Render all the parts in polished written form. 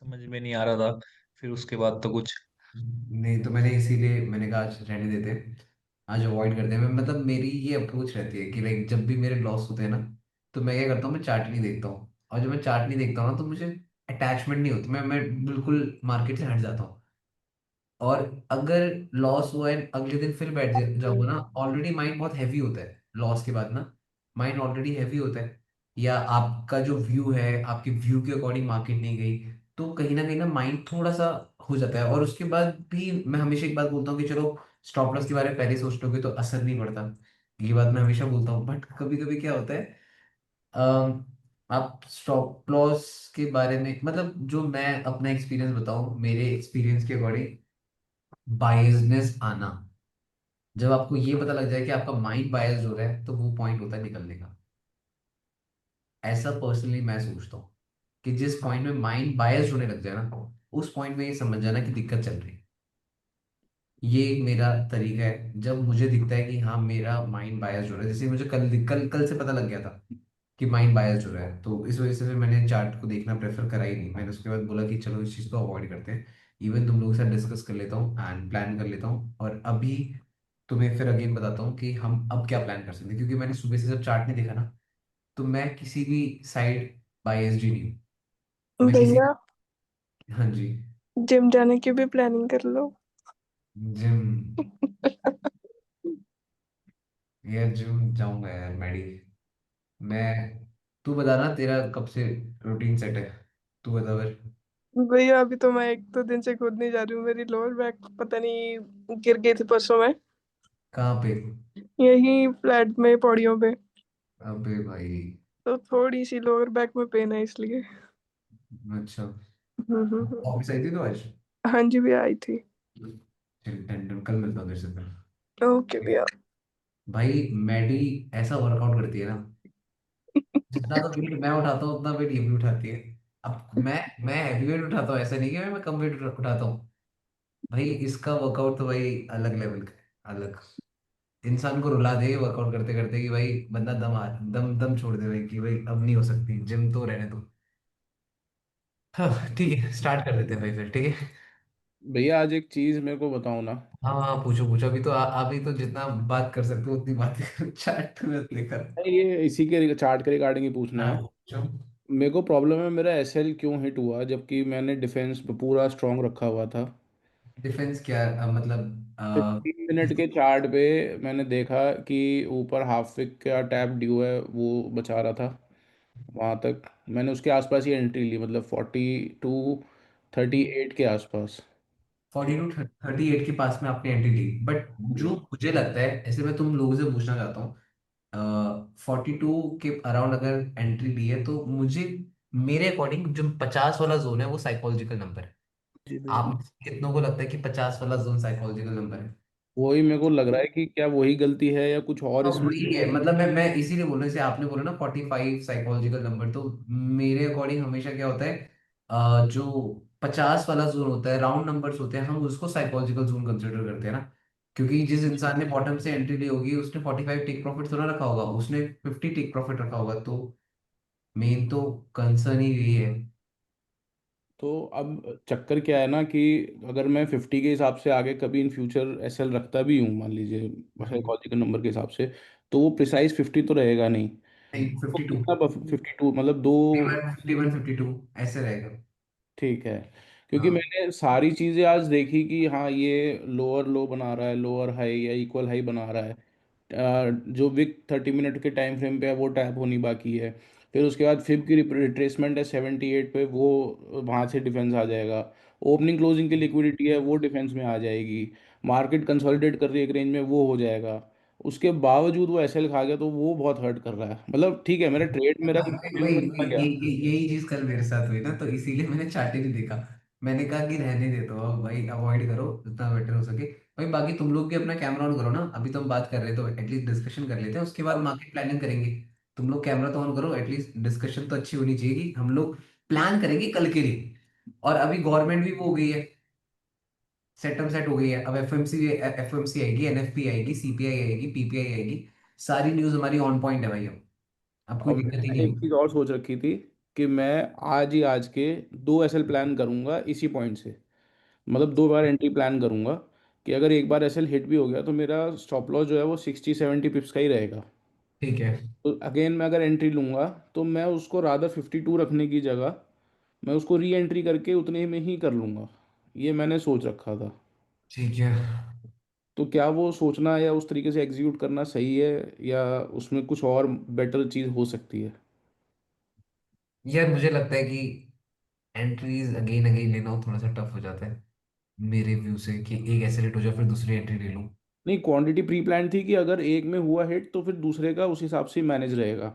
समझ में नहीं आ रहा था। फिर उसके बाद तो कुछ। नहीं तो मैंने इसीलिए मैंने कहा आज रहने देते हैं, आज अवॉइड करते हैं। मैं मतलब मेरी ये अप्रोच रहती है कि लाइक जब भी मेरे लॉस होते हैं ना, तो मैं क्या करता हूँ, मैं चार्ट नहीं देखता हूँ। और जब मैं चार्ट नहीं देखता हूँ ना, तो मुझे अटैचमेंट नहीं होती, मैं बिल्कुल मार्केट से हट जाता हूँ। और अगर लॉस हुआ है अगले दिन फिर बैठ जाऊंगा ना, ऑलरेडी माइंड बहुत हैवी होता है लॉस के बाद ना, माइंड ऑलरेडी हैवी होता है। या आपका जो व्यू है, आपके व्यू के अकॉर्डिंग मार्केट नहीं गई, तो कहीं ना माइंड थोड़ा सा हो जाता है। और उसके बाद भी मैं हमेशा एक बात बोलता हूँ कि चलो स्टॉप लॉस के बारे में पहले सोच लोगे तो असर नहीं पड़ता। ये बात मैं हमेशा बोलता हूँ, बट कभी कभी क्या होता है, अम, आप स्टॉप लॉस के बारे में मतलब जो मैं अपना एक्सपीरियंस बताऊं, मेरे एक्सपीरियंस के अकॉर्डिंग बायसनेस आना, जब आपको ये पता लग जाए कि आपका माइंड बायस्ड हो रहा है, तो वो पॉइंट होता है निकलने का। ऐसा पर्सनली मैं सोचता हूँ कि जिस पॉइंट में माइंड बायस्ड होने लग जाए ना, उस पॉइंट में ये समझ जाना कि दिक्कत चल रही है। ये एक मेरा तरीका है, जब मुझे दिखता है कि हाँ मेरा माइंड बायस्ड हो रहा है। जैसे मुझे कल कल कल से पता लग गया था कि माइंड बायस्ड हो रहा है, तो इस वजह से फिर मैंने चार्ट को देखना प्रेफर करा ही नहीं। मैंने उसके बाद बोला कि चलो इस चीज़ को अवॉइड करते हैं। इवन तुम लोगों के साथ डिस्कस कर लेता हूँ एंड प्लान कर लेता हूँ, और अभी तुम्हें फिर अगेन बताता हूँ कि हम अब क्या प्लान कर सकते हैं, क्योंकि मैंने सुबह से जब चार्ट नहीं देखा ना, तो मैं किसी भी साइड बायस्ड ही नहीं हूँ। मैं किसी, भैया, हाँ जी, जिम जाने की भी प्लानिंग कर लो। जिम, यार जिम जाऊंगा यार मैडी। मैं, तू बता ना तेरा कब से रूटीन सेट है, तू बता फिर। भैया, अभी तो मैं 1-2 दिन से खुद नहीं जा रही हूँ। मेरी लोअर बैक पता नहीं गिर गई थी परसों में, कहाँ पे? यही फ्लैट में पौड़ियों पे। अबे भाई। तो थोड़ी सी लोअर बैक में पेन है इसलिए। अच्छा, हम्म। ऑफिस आई थी तो आज? हाँ जी, भी आई थी। चल टेंडन, कल मिलता हूँ तेरे से फिर। ओके भैया। भाई मैडी ऐसा वर्कआउट करती है ना, जितना तो वेट मैं उठाता हूँ उतना वेट ये भी उठाती है। अब मैं हैवी वेट उठाता हूँ, ऐसा नहीं कि मैं कम वेट उठाता हूँ। भाई इसका वर्कआउट तो भाई अलग लेवल का है, अलग। इंसान को रुला दे वर्कआउट करते करते कि भाई बंदा दम दम छोड़ दे भाई, कि भाई अब नहीं हो सकती जिम तो रहने दो। हाँ ठीक है, स्टार्ट कर देते हैं भाई फिर, ठीक है। भैया आज एक चीज मेरे को बताओ ना। हाँ हाँ, पूछो पूछो। अभी तो अभी तो जितना बात कर सकते हो उतनी बातें करो, चैट में लेकर। ये इसी के चार्ट के रिगार्डिंग ही पूछना हाँ है। पूछो। मेरे को प्रॉब्लम है, मेरा एसएल क्यों हिट हुआ जबकि मैंने डिफेंस पे पूरा स्ट्रांग रखा हुआ था। डिफेंस क्या मतलब 15 मिनट के चार्ट पे मैंने देखा कि ऊपर हाफ विक का टैप ड्यू है, वो बचा रहा था वहां तक। मैंने उसके आसपास ही एंट्री ली, मतलब 42-38 के आसपास। 42-38 के पास में आपने एंट्री ली, बट जो मुझे लगता है, ऐसे मैं तुम लोगों से पूछना चाहता हूँ, 42 के अराउंड अगर एंट्री ली है, तो मुझे, मेरे अकॉर्डिंग जो 50 वाला जोन है वो साइकोलॉजिकल नंबर है। जी भैया। आप कितनों को लगता है कि 50 वाला जोन साइकोलॉजिकल नंबर है? वही मेरे को लग रहा है कि क्या वही गलती है या कुछ और अब इसमें। वही है, मतलब मैं इसीलिए बोल रहा हूँ, जैसे आपने बोला ना 45 साइकोलॉजिकल नंबर, तो मेरे अकॉर्डिंग हमेशा क्या होता है, जो 50 वाला जोन होता है, राउंड नंबर्स होते हैं, हम उसको साइकोलॉजिकल जोन कंसिडर करते हैं ना। क्योंकि जिस इंसान ने बॉटम से एंट्री ली होगी, उसने 45 टेक प्रॉफिट थोड़ा रखा होगा, उसने 50 टेक प्रॉफिट रखा होगा, तो मेन तो कंसर्न ही यही है। तो अब चक्कर क्या है ना कि अगर मैं 50 के हिसाब से आगे कभी इन फ्यूचर एसएल रखता भी हूँ, मान लीजिए साइकोलॉजिकल नंबर के हिसाब से, तो वो प्रिसाइज 50 तो रहेगा नहीं। नहीं, तो 52, कितना 52 मतलब दो। 51, 52 ऐसे रहेगा। ठीक है। क्योंकि हाँ, मैंने सारी चीज़ें आज देखी कि हाँ ये लोअर लो बना रहा है, लोअर हाई या इक्वल हाई बना रहा है। जो विक 30 मिनट के टाइम फ्रेम पे है वो टैप होनी बाकी है। फिर उसके बाद फिब की रिट्रेसमेंट है 78 पे, वो वहाँ से डिफेंस आ जाएगा। ओपनिंग क्लोजिंग की लिक्विडिटी है वो डिफेंस में आ जाएगी। मार्केट कंसोलिडेट कर रही है एक रेंज में, वो हो जाएगा। उसके बावजूद वो एसएल खा गया, तो वो बहुत हर्ट कर रहा है। मतलब ठीक है, मेरा ट्रेड मेरा वही जिम वही में वही- चला गया। यही चीज कल मेरे साथ हुई ना, तो इसीलिए मैंने चार्ट ही नहीं देखा। मैंने कहा कि रहने देता हूँ भाई, अवॉइड करो जितना बेटर हो सके। भाई बाकी तुम लोग भी अपना कैमरा ऑन करो ना, अभी तो हम बात कर रहे हैं तो एटलीस्ट डिस्कशन कर लेते हैं, उसके बाद मार्केट प्लानिंग करेंगे। तुम लोग कैमरा तो ऑन करो, एटलीस्ट डिस्कशन तो अच्छी होनी चाहिए कि हम लोग प्लान करेंगे कल के लिए। और अभी गवर्नमेंट भी वो हो गई है, सेटअप सेट हो गई है। अब एफएमसी आएगी, एनएफपी आएगी, सीपीआई आएगी, पीपीआई आएगी। सारी न्यूज हमारी ऑन पॉइंट है भाई, अब कोई और दिक्कत ही नहीं मैंने एक होगी। चीज़ और सोच रखी थी कि मैं आज ही आज के 2 SL प्लान करूंगा इसी पॉइंट से। मतलब 2 बार एंट्री प्लान करूंगा कि अगर एक बार SL हिट भी हो गया तो मेरा स्टॉप लॉस जो है वो 60-70 पिप्स का ही रहेगा। ठीक है। तो अगेन मैं अगर एंट्री लूंगा तो मैं उसको रादर 52 रखने की जगह मैं उसको री एंट्री करके उतने में ही कर लूंगा। ये मैंने सोच रखा था। ठीक है। तो क्या वो सोचना या उस तरीके से एग्जीक्यूट करना सही है, या उसमें कुछ और बेटर चीज़ हो सकती है? यार मुझे लगता है कि एंट्रीज अगेन अगेन लेना थोड़ा सा टफ हो जाता है मेरे व्यू से, कि एक ऐसे लेट हो जाए फिर दूसरी एंट्री ले लूं। नहीं, क्वांटिटी प्री प्लान थी कि अगर एक में हुआ हिट तो फिर दूसरे का उस हिसाब से मैनेज रहेगा।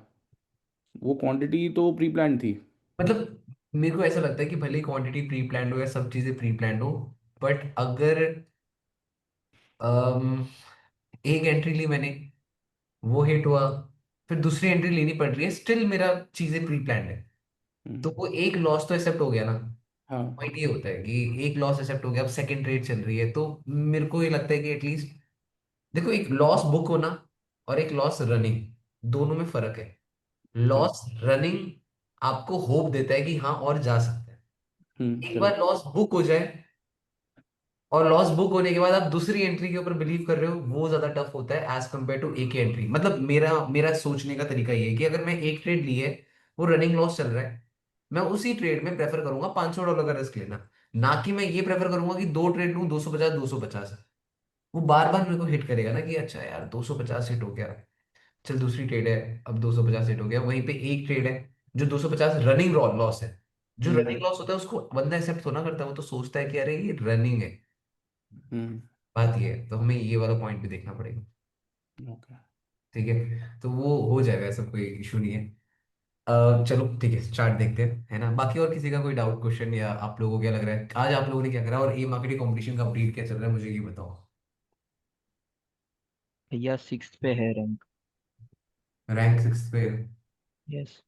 वो क्वांटिटी तो प्री प्लान थी। मतलब मेरे को ऐसा लगता है कि भले ही क्वांटिटी प्री प्लान हो या सब चीजें प्री प्लान हो, बट अगर अम, एक एंट्री ली मैंने, वो हिट हुआ, फिर दूसरी एंट्री लेनी पड़ रही है, स्टिल मेरा चीजें प्री प्लान है, तो हम्म। वो एक लॉस तो एक्सेप्ट हो गया ना। हाँ। पॉइंट ये होता है कि एक लॉस एक्सेप्ट हो गया, अब सेकंड ट्रेड चल रही है, तो मेरे को ये लगता है कि एटलीस्ट देखो, एक लॉस बुक होना और एक लॉस रनिंग, दोनों में फर्क है। हाँ। लॉस रनिंग आपको होप देता है कि हाँ और जा सकते हैं। एक बार करेक्ट। लॉस बुक हो जाए, और लॉस बुक होने के बाद आप दूसरी एंट्री के ऊपर बिलीव कर रहे हो, वो ज्यादा टफ होता है एज कम्पेयर टू एक ही एंट्री। मतलब मेरा मेरा सोचने का तरीका ये है कि अगर मैं एक ट्रेड ली है, वो रनिंग लॉस चल रहा है, मैं उसी ट्रेड में प्रेफर करूंगा $500 का रिस्क लेना, ना कि मैं ये प्रेफर करूंगा कि दो ट्रेड लूं 250 250। वो बार बार मेरे को हिट करेगा ना कि अच्छा यार 250 हिट हो गया, चल दूसरी ट्रेड है, अब 250 हिट हो गया, वहीं पे एक ट्रेड है जो 250 रनिंग लॉस है। जो हम्म। रनिंग लॉस होता है उसको बंदा एक्सेप्ट थोड़ा करता है, वो तो सोचता है कि अरे ये रनिंग है। हम्म। बात ये है, तो हमें ये वाला पॉइंट भी देखना पड़ेगा। ओके। ठीक है, तो वो हो जाएगा, ऐसा कोई इशू नहीं है। चलो ठीक है, चार्ट देखते हैं, है ना। बाकी और किसी का कोई डाउट क्वेश्चन, या आप लोगों को क्या लग रहा है आज आप लोगों ने क्या करा, और ई मार्केटिंग कंपटीशन का अपडेट क्या चल रहा है, मुझे ये बताओ। भैया 6 पे है रैंक। रैंक 6 पे? यस।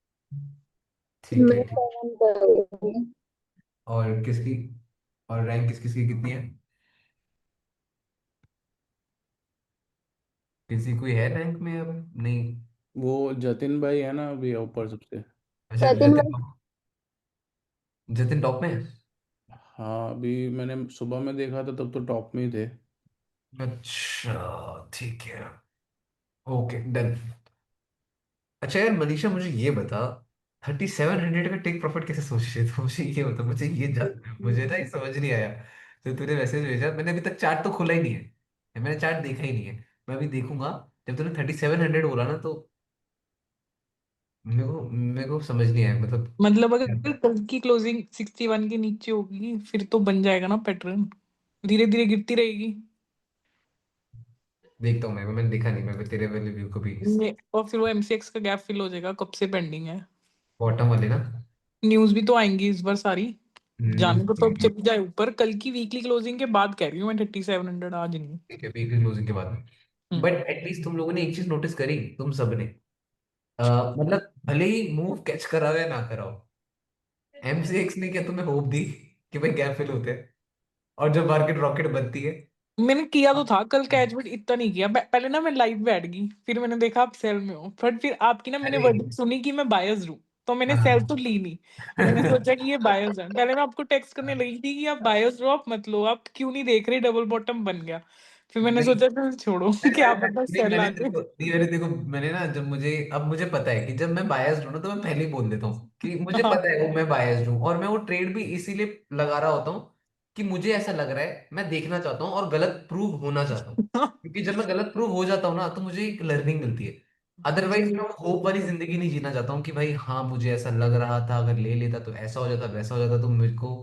ठीक मैं है। 7 पे हूँ। और किसकी, और रैंक किस किसकी कितनी है? किसी कोई है रैंक में अब? नहीं। वो जतिन भाई है ना अभी ऊपर सबसे। अच्छा, सचिन जतिन, भाई। जतिन टॉप में है? हाँ, अभी मैंने सुबह में देखा था तब तो टॉप में ही थे। अच्छा ठीक है, ओके डन। अच्छा यार मनीषा, मुझे ये बता, 3700 का टेक प्रॉफिट कैसे सोच रहे थे? मुझे ये बता, मुझे ये जानना है, मुझे ना ये समझ नहीं आया। तो तूने मैसेज भेजा, मैंने अभी तक चार्ट तो खोला ही नहीं है, मैंने चार्ट देखा ही नहीं है। मैं अभी देखूंगा। जब तूने 3700 बोला ना, तो मेरे को समझ नहीं आया, मतलब। मतलब अगर कल की क्लोजिंग 61 के नीचे होगी फिर तो बन जाएगा ना पैटर्न, धीरे धीरे गिरती रहेगी। देखता हूँ मैंने देखा नहीं, मैं तेरे वाले व्यू को भी। और फिर वो एमसीएक्स का गैप फिल हो जाएगा, कब से पेंडिंग है। बॉटम वाले ना? न्यूज भी तो आएंगी इस बार सारी, जाने को तो अब ठीक चली जाए ऊपर। कल की वीकली क्लोजिंग के बाद कह रही हूँ मैं 3700, आज नहीं। है, वीकली क्लोजिंग के बाद। हम्म। बट एटलीस्ट तुम लोगों ने एक चीज नोटिस करी, तुम सबने, मतलब भले ही मूव कैच कराओ या ना कराओ, एमसीएक्स ने क्या तुम्हें होप दी कि भाई गैप फिल होते हैं, और जब मार्केट रॉकेट बनती है। मैंने किया तो था कल कैच, बट इतना नहीं किया। पहले ना मैं लाइव बैठ गई, फिर मैंने देखा आप सेल में हो, बट फिर आपकी ना मैंने अरे वर्डिंग सुनी कि मैं बायस्ड हूँ, तो मैंने सेल तो हाँ। ली नहीं। मैंने सोचा कि ये बायस्ड है। पहले मैं आपको टेक्स्ट करने लगी थी कि आप बायस्ड हो, आप मत लो, आप क्यों नहीं देख रहे डबल बॉटम बन गया। फिर मैंने नहीं सोचा फिर छोड़ो क्या पता नहीं, सेल मैंने आ तेरे जाए। को नहीं, मैंने देखो, मैंने ना, जब मुझे अब मुझे पता है कि जब मैं बायस्ड हूं ना, तो मैं पहले ही बोल देता हूँ कि मुझे हाँ। पता है वो मैं बायस्ड हूँ, और मैं वो ट्रेड भी इसीलिए लगा रहा होता हूँ कि मुझे ऐसा लग रहा है, मैं देखना चाहता हूँ और गलत प्रूव होना चाहता हूँ। क्योंकि जब मैं गलत प्रूव हो जाता हूँ ना, तो मुझे एक लर्निंग मिलती है। अदरवाइज मैं होप वाली जिंदगी नहीं जीना चाहता हूँ कि भाई हाँ मुझे ऐसा लग रहा था, अगर ले लेता तो ऐसा हो जाता वैसा हो जाता, तो मेरे को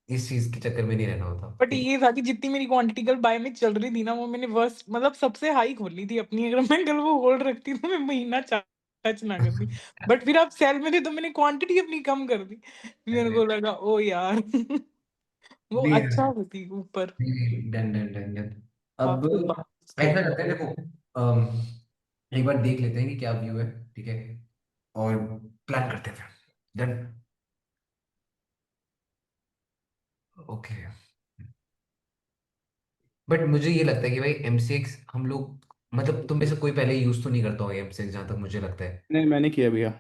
इस चीज के चक्कर में नहीं रहना होता, बट ठीक ये था कि जितनी मेरी क्वांटिटी कल बाय में चल रही थी ना, वो मैंने वर्स्ट मतलब सबसे हाई खोली थी अपनी। अगर मैं कल वो होल्ड रखती तो मैं महीना टच ना करती। बट फिर आप सेल में थे तो मैंने क्वांटिटी अपनी कम कर दी। मेरे है। को लगा ओ यार वो भी है। अच्छा होती ऊपर। Done done done done. अब आपके पास ऐसा थे। करते हैं, देखो, अम, एक बार देख लेते हैं कि क्या व्यू है, ठीक है, और प्लान करते हैं फिर। डन। ओके। बट मुझे ये लगता है कि भाई एमसीएक्स हम लोग, मतलब तुम में से कोई पहले यूज तो नहीं करता होगा एमसीएक्स, जहां तक मुझे लगता है। नहीं, मैंने किया भैया।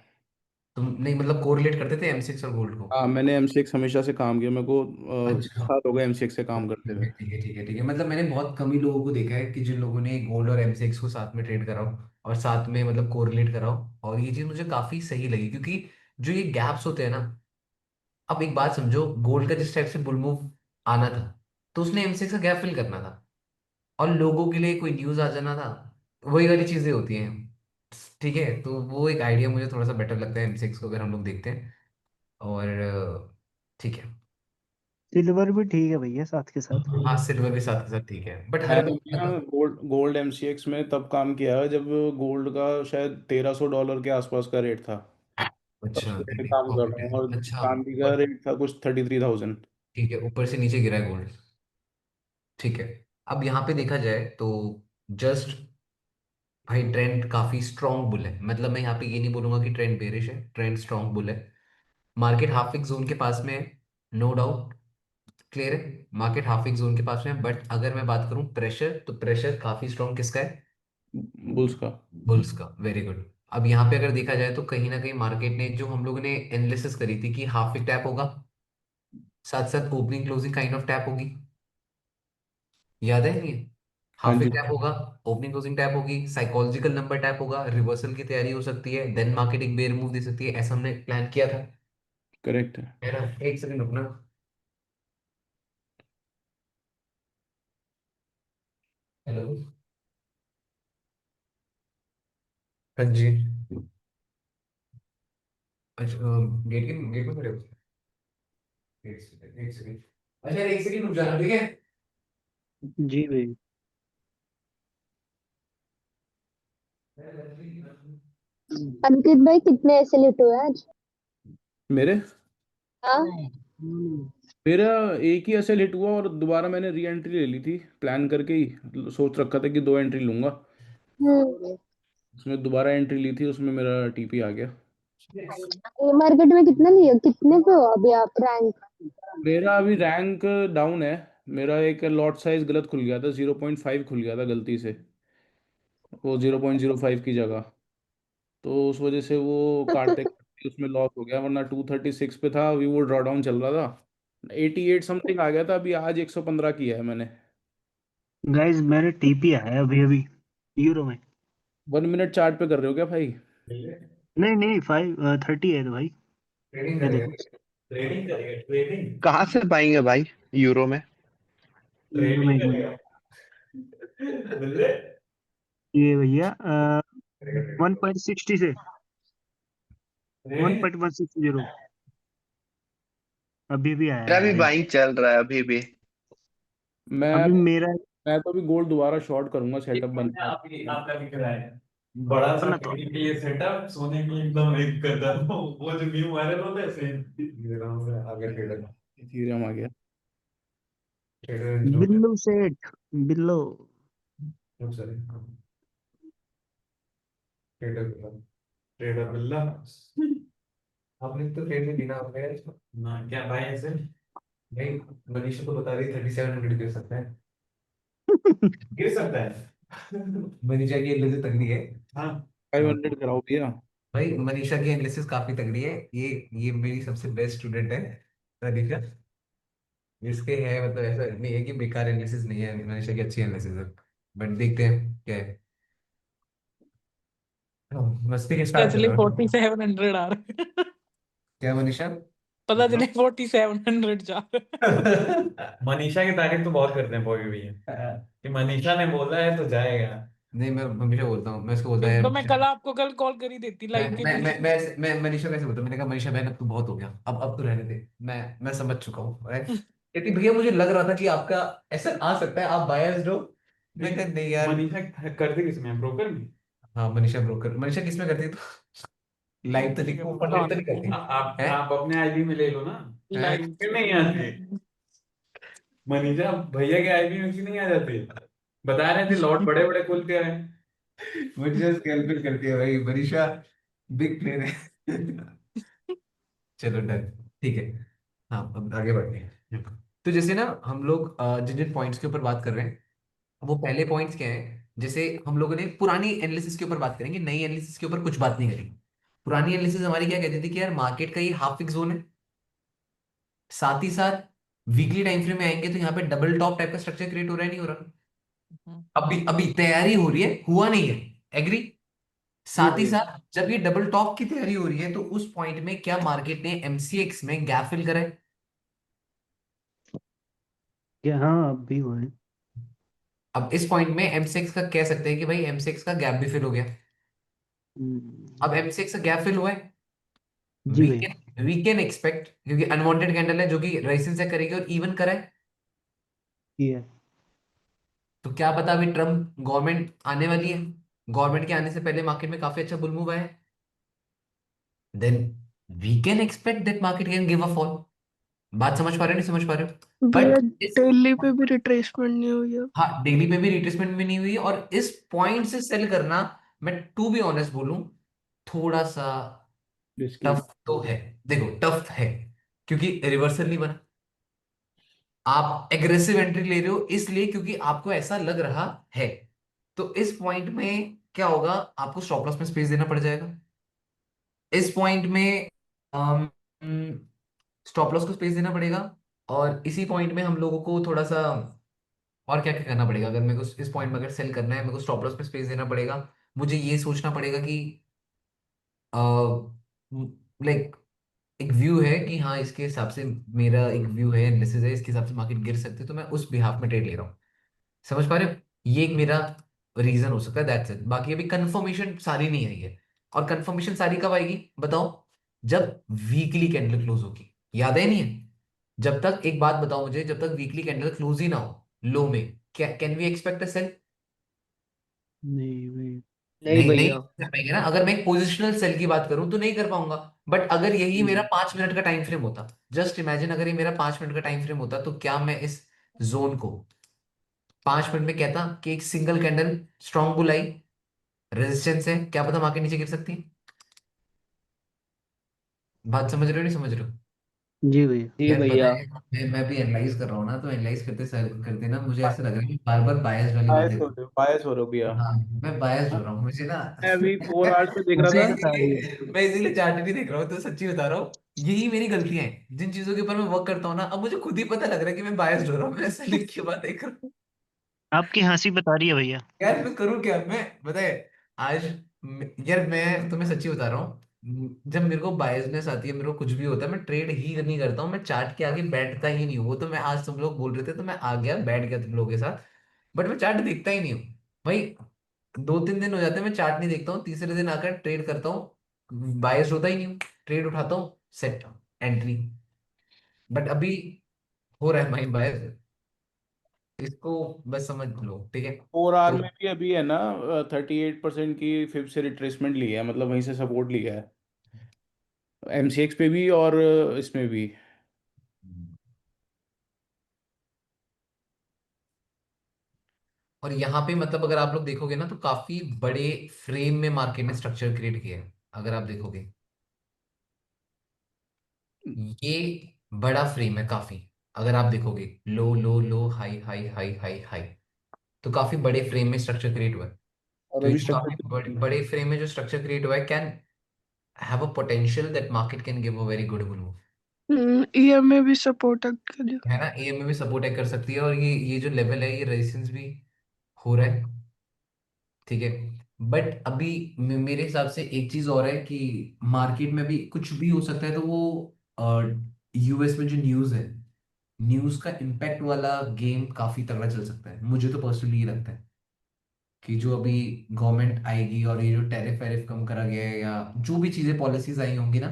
तुम नहीं मतलब कोरिलेट करते थे M6 और गोल्ड को? हाँ, मैंने M6 हमेशा से काम किया, मेरे को अच्छा, साल हो गए M6 से काम करते ठीक हुए। है ठीक है ठीक है ठीक है। मतलब मैंने बहुत कम ही लोगों को देखा है कि जिन लोगों ने गोल्ड और M6 को साथ में ट्रेड कराओ और साथ में मतलब कोरिलेट कराओ, और ये चीज मुझे काफी सही लगी, क्योंकि जो ये गैप्स होते हैं ना, अब एक बात समझो, गोल्ड का जिस टाइप से बुल मूव आना था, तो उसने M6 का गैप फिल करना था, और लोगों के लिए कोई न्यूज आ जाना था, वही वाली चीजें होती हैं। ठीक है, तो वो एक आइडिया मुझे थोड़ा सा बेटर लगता है M6 को अगर हम लोग देखते हैं। और ठीक है। सिल्वर भी ठीक है भैया साथ के साथ। हाँ, सिल्वर भी साथ के साथ ठीक है, बट हर मैंने बार भैया गोल्ड गोल्ड MCX में तब काम किया है जब गोल्ड का शायद $1300 के आसपास का रेट था। तब अच्छा, से नहीं मैं नहीं, काम कर रहा हूँ, और कॉम्पिटिशन अच्छा। चांदी का रेट था कुछ 33,000। ठीक है, ऊपर से नीचे गिरा है गोल्ड। ठीक है। अब यहाँ पे देखा जाए तो जस्ट, भाई ट्रेंड काफी स्ट्रॉन्ग बुल है, मतलब मैं यहाँ पे ये नहीं बोलूंगा कि ट्रेंड बेरिश है, ट्रेंड स्ट्रॉन्ग बुल है। मार्केट हाफ एक जोन के पास में है, नो डाउट, क्लियर है, मार्केट हाफ एक जोन के पास में है, बट अगर मैं बात करूं प्रेशर, तो प्रेशर काफी स्ट्रॉन्ग किसका है? बुल्स का। बुल्स का, वेरी गुड। अब यहाँ पे अगर देखा जाए तो कहीं ना कहीं मार्केट ने, जो हम लोगों ने एनालिसिस करी थी कि हाफ एक टैप होगा, साथ साथ opening closing kind of tap होगी, याद है नहीं? हाँ हाफ एक जी। टैप होगा, ओपनिंग क्लोजिंग टैप होगी, साइकोलॉजिकल नंबर टैप होगा, रिवर्सल की तैयारी हो सकती है, देन मार्केट एक बेयर मूव दे सकती है, ऐसा हमने प्लान किया था, करेक्ट है। है ना? एक सेकंड रुकना। हेलो। हाँ जी। अच्छा, गेट में खड़े हो? एक सेकंड एक सेकंड। अच्छा, एक सेकंड रुक जाना, ठीक है? जी भाई। अंकित भाई कितने ऐसे लिट हुए आज? मेरे हाँ। मेरा एक ही ऐसे हिट हुआ, और दोबारा मैंने री एंट्री ले ली थी प्लान करके ही, सोच रखा था कि 2 एंट्री लूंगा। हम्म। उसमें दोबारा एंट्री ली थी, उसमें मेरा TP आ गया। मार्केट में कितना लिया, कितने पे हो अभी आप रैंक? मेरा अभी रैंक डाउन है। मेरा एक लॉट साइज गलत खुल गया था, 0.5 खुल गया था गलती से, वो 0.05 की जगह। तो उस वजह से वो काटते काटते उसमें लॉस हो गया, वरना 236 पे था, अभी वो ड्रॉ डाउन चल रहा था, 88 समथिंग आ गया था, अभी आज 115 किया है मैंने। गाइस मेरे टीपी आया अभी अभी यूरो में। 1 मिनट चार्ट पे कर रहे हो क्या भाई? नहीं नहीं 530 है तो भाई। ट्रेडिंग ये करेगा? देखो। ट्रेडिंग करेगा, ट्रेडिंग? कहाँ से पाएंगे भाई यूरो में? यूरो में ट्रेडिंग एक मिनट। करेगा? बल्ले। ये भैया 1.60 से ट्रेडिंग। 1.160 अभी भी आया मेरा है भी भाई। बाइंग चल रहा है अभी भी। मैं अभी अभी मेरा मैं तो अभी गोल्ड दोबारा शॉर्ट करूंगा, सेटअप बनता है। आपका दिख रहा है बड़ा सा अपना तो ट्रेडिंग के लिए सेटअप, सोने के लिए एकदम एक कदम, वो जो न्यू वायरल होता है सेम। आगे ट्रेडर, इथेरियम आ गया। ट्रेडर बिल्लो सेठ बिल्लो। सॉरी, ट्रेडर, ट्रेडर बिल्ला। आपने तो ट्रेड में बिना आपने ना क्या भाई ऐसे नहीं, मनीषा को बता रही 3700 गिर सकता है, गिर सकता है। मनीषा की एनालिसिस तगड़ी है। हाँ। हाँ। 500 कराओ भैया। भाई मनीषा की एनालिसिस काफी तगड़ी है, ये मेरी सबसे बेस्ट स्टूडेंट है मनीषा। इसके है मतलब ऐसा नहीं है कि बेकार एनालिसिस नहीं है, मनीषा की अच्छी एनालिसिस है, बट देखते हैं क्या है। हाँ, मस्ती के पता स्टार्ट चले करो। 4700 आ रहे हैं। क्या मनीषा? पता चले 4700 जा रहे हैं। मनीषा की तारीफ तो बहुत करते हैं बॉबी भैया कि मनीषा ने बोला है तो जाएगा। नहीं, मैं हमेशा बोलता हूँ, मैं इसको बोलता है तो मैं यार, कल आपको कल कॉल कर ही देती मैं लाइव के मैं मैं बीच में। मैं मनीषा कैसे बोलता हूँ, मैंने कहा मनीषा बहन अब तो बहुत हो गया, अब तो रहने दे, मैं समझ चुका हूँ, कहती भैया मुझे लग रहा था कि आपका ऐसा आ सकता है, आप बायस्ड हो। मैं कहा नहीं यार। मनीषा करती किसमें, ब्रोकर में? हाँ, मनीषा ब्रोकर, मनीषा किस में करती है? तो लाइव तो नहीं, ऊपर लाइव तो नहीं करती है? आप अपने आईडी में ले लो ना। लाइव क्यों नहीं आती मनीषा? भैया के आईडी में क्यों नहीं आ जाती? बता रहे थे लॉट बड़े बड़े खुलते हैं। मनीषा स्कैल्पिंग करती है भाई, मनीषा बिग प्लेयर है। चलो डन, ठीक है। हाँ, अब आगे बढ़ते हैं। तो जैसे ना हम लोग जिन जिन पॉइंट्स के ऊपर बात कर रहे हैं, वो पहले पॉइंट्स क्या हैं, जैसे हम लोगों ने पुरानी एनालिसिस के ऊपर बात करेंगे, नई एनालिसिस के ऊपर कुछ बात नहीं करेंगे। पुरानी एनालिसिस हमारी क्या कहती थी कि यार मार्केट का ये हाफ फिक्स जोन है, साथ ही साथ वीकली टाइम फ्रेम में आएंगे तो यहाँ पे डबल टॉप टाइप का स्ट्रक्चर क्रिएट हो रहा है, नहीं हो रहा? हम्म, अभी अभी तैयारी हो रही है, हुआ नहीं है, एग्री? जी साथ ही भैया। साथ जब ये डबल टॉप की तैयारी हो रही है तो उस पॉइंट में क्या मार्केट ने एमसीएक्स में गैप फिल करा है? क्या? हाँ, अब भी हुआ है। अब इस पॉइंट में एमसीएक्स का कह सकते हैं कि भाई एमसीएक्स का गैप भी फिल हो गया। अब एमसीएक्स का गैप फिल हुआ है, जी वी भैया। कैन वी कैन एक्सपेक्ट, क्योंकि अनवांटेड कैंडल है जो कि रेजिस्टेंस से करेगी और इवन करा है, ये तो क्या पता अभी ट्रम्प गवर्नमेंट आने वाली है, गवर्नमेंट के आने से पहले मार्केट में काफी अच्छा बुल मूव आया है, then we can expect that market can give a fall. बात समझ पा रहे हो, नहीं समझ पा रहे हो? भैया बट इस, डेली पे भी रिट्रेसमेंट नहीं हुई है। हाँ, डेली पे भी रिट्रेसमेंट भी नहीं हुई और इस पॉइंट से सेल करना, मैं टू बी ऑनेस्ट बोलूं, थोड़ा सा रिस्की। टफ तो है। देखो टफ है क्योंकि रिवर्सल नहीं बना, आप एग्रेसिव एंट्री ले रहे हो इसलिए क्योंकि आपको ऐसा लग रहा है, तो इस पॉइंट में क्या होगा, आपको स्टॉप लॉस में स्पेस देना पड़ जाएगा। इस पॉइंट में स्टॉप लॉस को स्पेस देना पड़ेगा, और इसी पॉइंट में हम लोगों को थोड़ा सा और क्या क्या करना पड़ेगा, अगर मेरे को इस पॉइंट में अगर सेल करना है, मेरे को स्टॉप लॉस में स्पेस देना पड़ेगा, मुझे ये सोचना पड़ेगा कि लाइक एक व्यू है कि हाँ इसके हिसाब से, मेरा एक व्यू है, एनालिसिस है, इसके हिसाब से मार्केट गिर सकते है, तो मैं उस बिहाफ में ट्रेड ले रहा हूँ। समझ पा रहे हो? ये एक मेरा रीजन हो सकता है, दैट्स इट। बाकी अभी कंफर्मेशन सारी नहीं आई है, और कंफर्मेशन सारी कब आएगी बताओ? जब वीकली कैंडल क्लोज होगी, याद है नहीं है? जब तक, एक बात बताओ मुझे, जब तक वीकली कैंडल क्लोज ही ना हो लो में, क्या can we expect a sell? नहीं भैया। नहीं नहीं, नहीं भैया। कर पाएंगे ना। अगर मैं एक पोजिशनल सेल की बात करूं तो नहीं कर पाऊंगा, बट अगर यही मेरा 5 मिनट का टाइम फ्रेम होता, जस्ट इमेजिन अगर ये मेरा 5 मिनट का टाइम फ्रेम होता, तो क्या मैं इस जोन को 5 मिनट में कहता कि एक सिंगल कैंडल स्ट्रॉन्ग बुल आई, रेजिस्टेंस है, क्या पता मार्केट नीचे गिर सकती है? बात समझ रहे हो, नहीं समझ रहे हो? जी भैया। जी यार पता भैया। है, मैं भी एनालाइज कर रहा हूँ ना, तो एनालाइज करते करते ना मुझे ऐसा लग रहा है कि बार बार बायस वाली बातें। बायस हो रहे हो भैया। हाँ, मैं बायस हो रहा हूँ मुझे ना। मैं अभी 4 आवर्स पे देख रहा मैं था। इसीलिए चार्ट नहीं देख रहा हूँ, तो सच्ची बता रहा हूँ, यही मेरी गलतियां हैं, जिन चीजों के ऊपर मैं वर्क करता हूँ ना, अब मुझे खुद ही पता लग रहा है कि मैं बायस्ड हो रहा हूँ, मैं ऐसे लिख के बातें कर। आपकी हंसी बता रही है भैया। यार मैं करूँ क्या, मैं बताए आज, यार मैं तुम्हें सच्ची बता रहा हूँ, जब मेरे को बायसनेस आती है, मेरे को कुछ भी होता है, मैं ट्रेड ही नहीं करता हूँ, मैं चार्ट के आगे बैठता ही नहीं हूँ। वो तो मैं आज तुम लोग बोल रहे थे तो मैं आ गया, बैठ गया तुम लोगों के साथ, बट मैं चार्ट देखता ही नहीं हूँ भाई। 2-3 दिन हो जाते हैं मैं चार्ट नहीं देखता हूँ, तीसरे दिन आकर ट्रेड करता हूँ, बायस्ड होता ही नहीं हूँ, ट्रेड उठाता हूँ, सेट एंट्री। बट अभी हो रहा है माइंड बायस, इसको बस समझ लो, ठीक है? 4 आवर तो में भी अभी है ना, 38% की फिर से रिट्रेसमेंट ली है, मतलब वहीं से सपोर्ट लिया है, एमसीएक्स पे भी और इसमें भी। और यहाँ पे मतलब अगर आप लोग देखोगे ना, तो काफी बड़े फ्रेम में मार्केट ने स्ट्रक्चर क्रिएट किया है, अगर आप देखोगे, ये बड़ा फ्रेम है काफी। अगर आप देखोगे, low low low, high high high high high, तो काफी बड़े फ्रेम में स्ट्रक्चर क्रिएट हुआ है। और तो ये अभी जो स्ट्रक्चर काफी बड़े फ्रेम में जो स्ट्रक्चर क्रिएट हुआ है, can have a potential that market can give a very good move, EMA भी सपोर्ट कर दिया। है ना? एएमए भी सपोर्ट कर सकती है, और ये जो लेवल है, ये रेजिस्टेंस भी हो रहा है, ठीक है? बट अभी मेरे हिसाब से एक चीज और है कि मार्केट में भी कुछ भी हो सकता है, तो वो यूएस में जो न्यूज है, न्यूज का इम्पैक्ट वाला गेम काफी तगड़ा चल सकता है, मुझे तो पर्सनली ये लगता है कि जो अभी गवर्नमेंट आएगी और ये जो टैरिफ वैरिफ कम करा गया है, या जो भी चीजें पॉलिसीज आई होंगी ना,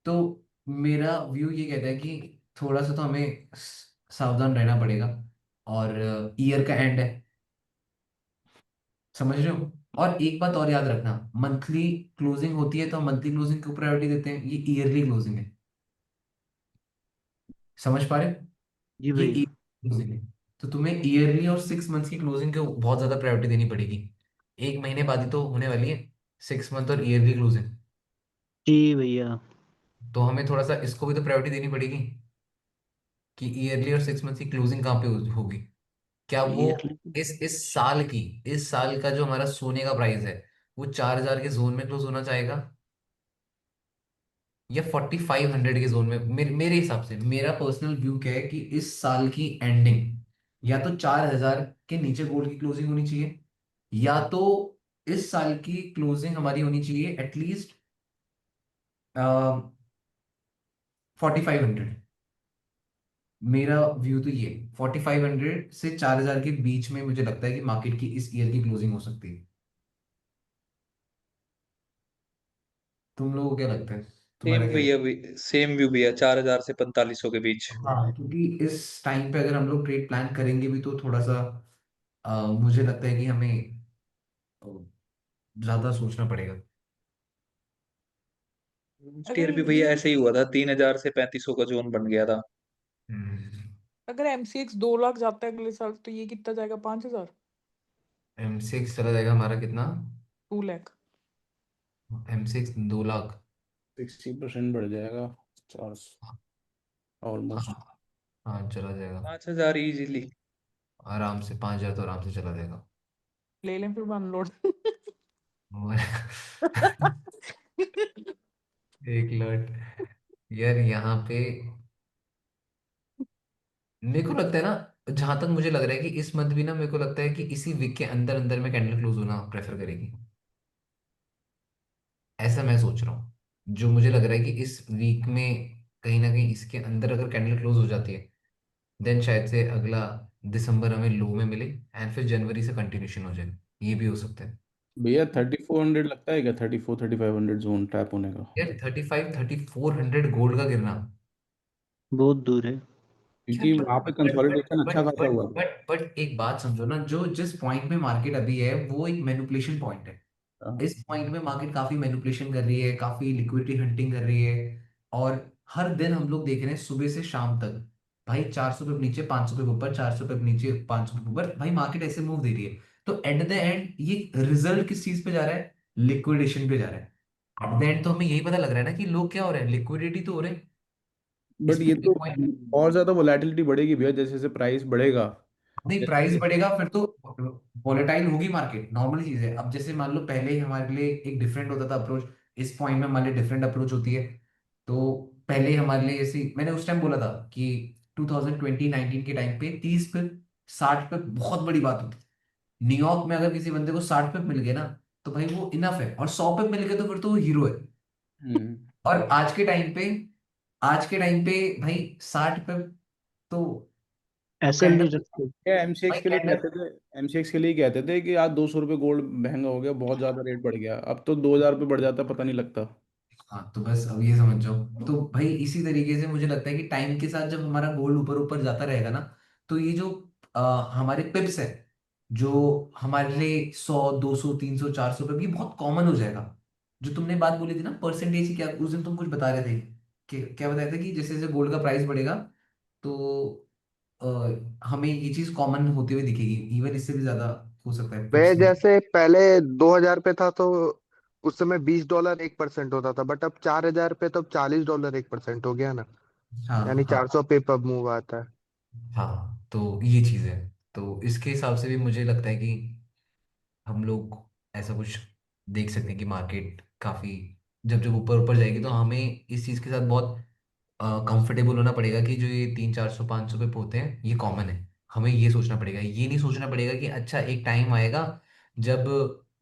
तो मेरा व्यू ये कहता है कि थोड़ा सा तो हमें सावधान रहना पड़ेगा, और ईयर का एंड है, समझ रहे हो? और एक बात और याद रखना, मंथली क्लोजिंग होती है तो हम मंथली क्लोजिंग को प्रायोरिटी देते हैं, ये ईयरली क्लोजिंग है, समझ पा रहे हो? जी ये भैया। क्लोजिंग है, तो तुम्हें ईयरली और 6 मंथ्स की क्लोजिंग को बहुत ज्यादा प्रायोरिटी देनी पड़ेगी। एक महीने बाद ही तो होने वाली है 6 मंथ और ईयरली क्लोजिंग, जी भैया। तो हमें थोड़ा सा इसको भी तो प्रायोरिटी देनी पड़ेगी कि ईयरली और 6 मंथ्स की क्लोजिंग कहाँ पे होगी, क्या वो ये इस साल की, इस साल का जो हमारा सोने का प्राइस है, वो 4,000 के जोन में क्लोज होना चाहेगा? या 4500 के जोन में। मेरे हिसाब से मेरा पर्सनल व्यू क्या है कि इस साल की एंडिंग या तो 4000 के नीचे गोल्ड की क्लोजिंग होनी चाहिए, या तो इस साल की क्लोजिंग हमारी होनी चाहिए एटलीस्ट 4500। मेरा व्यू तो ये 4500 से 4000 के बीच में मुझे लगता है कि मार्केट की इस ईयर की क्लोजिंग हो सकती है। तुम लोगों को क्या लगता है, तुम्हारा सेम क्या? भैया भी, सेम व्यू भी है, 4,000 से 4500 के बीच। हाँ, क्योंकि इस टाइम पे अगर हम लोग ट्रेड प्लान करेंगे भी तो थोड़ा सा मुझे लगता है कि हमें अ, ज्यादा सोचना पड़ेगा। लास्ट ईयर अगर भी भैया ये ऐसे ही हुआ था, 3,000 से 3500 का जोन बन गया था। हम्म। अगर MCX 2 लाख जाता है अगले साल तो ये कितना जाएगा, 5,000? M6 चला जाएगा हमारा कितना? 2 लाख। M6 2 लाख। 60% बढ़ जाएगा, चार ऑलमोस्ट। हाँ, हाँ चला जाएगा 5,000 इजीली। आराम से। 5000 तो आराम से चला जाएगा। ले लें फिर अनलोड। और एक लॉट यार यहाँ पे मेरे को लगता है ना, जहां तक मुझे लग रहा है कि इस मंथ भी ना मेरे को लगता है कि इसी वीक के अंदर अंदर में कैंडल क्लोज होना प्रेफर करेगी। ऐसा मैं सोच रहा हूँ। जो मुझे लग रहा है कि इस वीक में कहीं ना कहीं इसके अंदर अगर कैंडल क्लोज हो जाती है, देन शायद से अगला दिसंबर हमें लो में मिले एंड फिर जनवरी से कंटिन्यूशन हो जाए। ये भी हो सकता है। भैया 3400 लगता है क्या? 3400-3500 जोन टैप होने का? यार 3400 गोल्ड का गिरना। बहुत दूर है। क्योंकि वहां पे कंसोलिडेशन बट अच्छा खासा बट हुआ था। बट एक बात समझो ना, जो जिस पॉइंट में मार्केट अभी है वो एक मैनिपुलेशन पॉइंट है। हाँ। इस पॉइंट में मार्केट काफी मैनिपुलेशन कर रही है, काफी लिक्विडिटी हंटिंग कर रही है। और हर दिन हम लोग देख रहे हैं सुबह से शाम तक, भाई 400 पे नीचे 500 पे ऊपर, 400 पे नीचे 500 पे ऊपर, भाई मार्केट ऐसे मूव दे रही है। तो एट द एंड ये रिजल्ट किस चीज पे जा रहा है? लिक्विडेशन पे जा रहा है। एट द एंड तो हमें यही पता लग रहा है ना कि लोग क्या हो रहे हैं, लिक्विडिटी तो हो रहे हैं। बट इसमें ये तो Bitcoin- और ज्यादा वोलेटिलिटी बढ़ेगी भैया, जैसे जैसे प्राइस बढ़ेगा। नहीं, प्राइस जैसे बढ़ेगा फिर तो वॉलेटाइल होगी मार्केट, नॉर्मल चीज है। अब जैसे मान लो पहले ही हमारे लिए एक डिफरेंट होता था अप्रोच, इस पॉइंट में हमारे लिए डिफरेंट अप्रोच होती है। तो पहले ही हमारे लिए जैसे मैंने उस टाइम बोला था कि 2020-19 के टाइम पे 30 पे 60 पे बहुत बड़ी बात होती है। न्यूयॉर्क में अगर किसी बंदे को 60 पे मिल गए ना, तो भाई वो इनफ है। और 100 पे मिल गए तो फिर तो वो हीरो है। हम्म। और आज के टाइम पे भाई 60 पे तो एसएल नहीं कैंडल, रखते। ये भाई एमसीएक्स के लिए कैंडल। कहते थे, एमसीएक्स के लिए कहते थे कि आज 200 रुपये गोल्ड महंगा हो गया, बहुत ज्यादा रेट बढ़ गया। अब तो 2000 रुपये बढ़ जाता, पता नहीं लगता। हाँ तो बस अब ये समझ जाओ। तो भाई इसी तरीके से मुझे लगता है कि टाइम के साथ जब हमारा गोल्ड ऊपर ऊपर जाता रहेगा ना, तो ये जो हमारे पिप्स है, जो हमारे लिए 100 200 300 400 पे, ये बहुत कॉमन हो जाएगा। जो तुमने बात बोली थी ना परसेंटेज की, क्या उस दिन तुम कुछ बता रहे थे कि क्या बताए थे कि जैसे जैसे गोल्ड का प्राइस बढ़ेगा तो अ, हमें ये चीज कॉमन होते हुए दिखेगी। इवन इससे भी ज्यादा हो सकता है वे पिप्स में। जैसे पहले 2,000 पे था तो उस समय $20 1% होता था, बट अब 4,000 पे तो अब $40 1% हो गया ना। हाँ यानी हाँ 400 पे पब मूव आता है। हाँ, तो ये चीज है। तो इसके हिसाब से भी मुझे लगता है कि हम लोग ऐसा कुछ देख सकते हैं कि मार्केट काफी जब जब ऊपर ऊपर जाएगी तो हमें इस चीज के साथ बहुत कंफर्टेबल होना पड़ेगा कि जो ये 300 400 500 पे होते हैं ये कॉमन है। हमें ये सोचना पड़ेगा, ये नहीं सोचना पड़ेगा कि अच्छा एक टाइम आएगा जब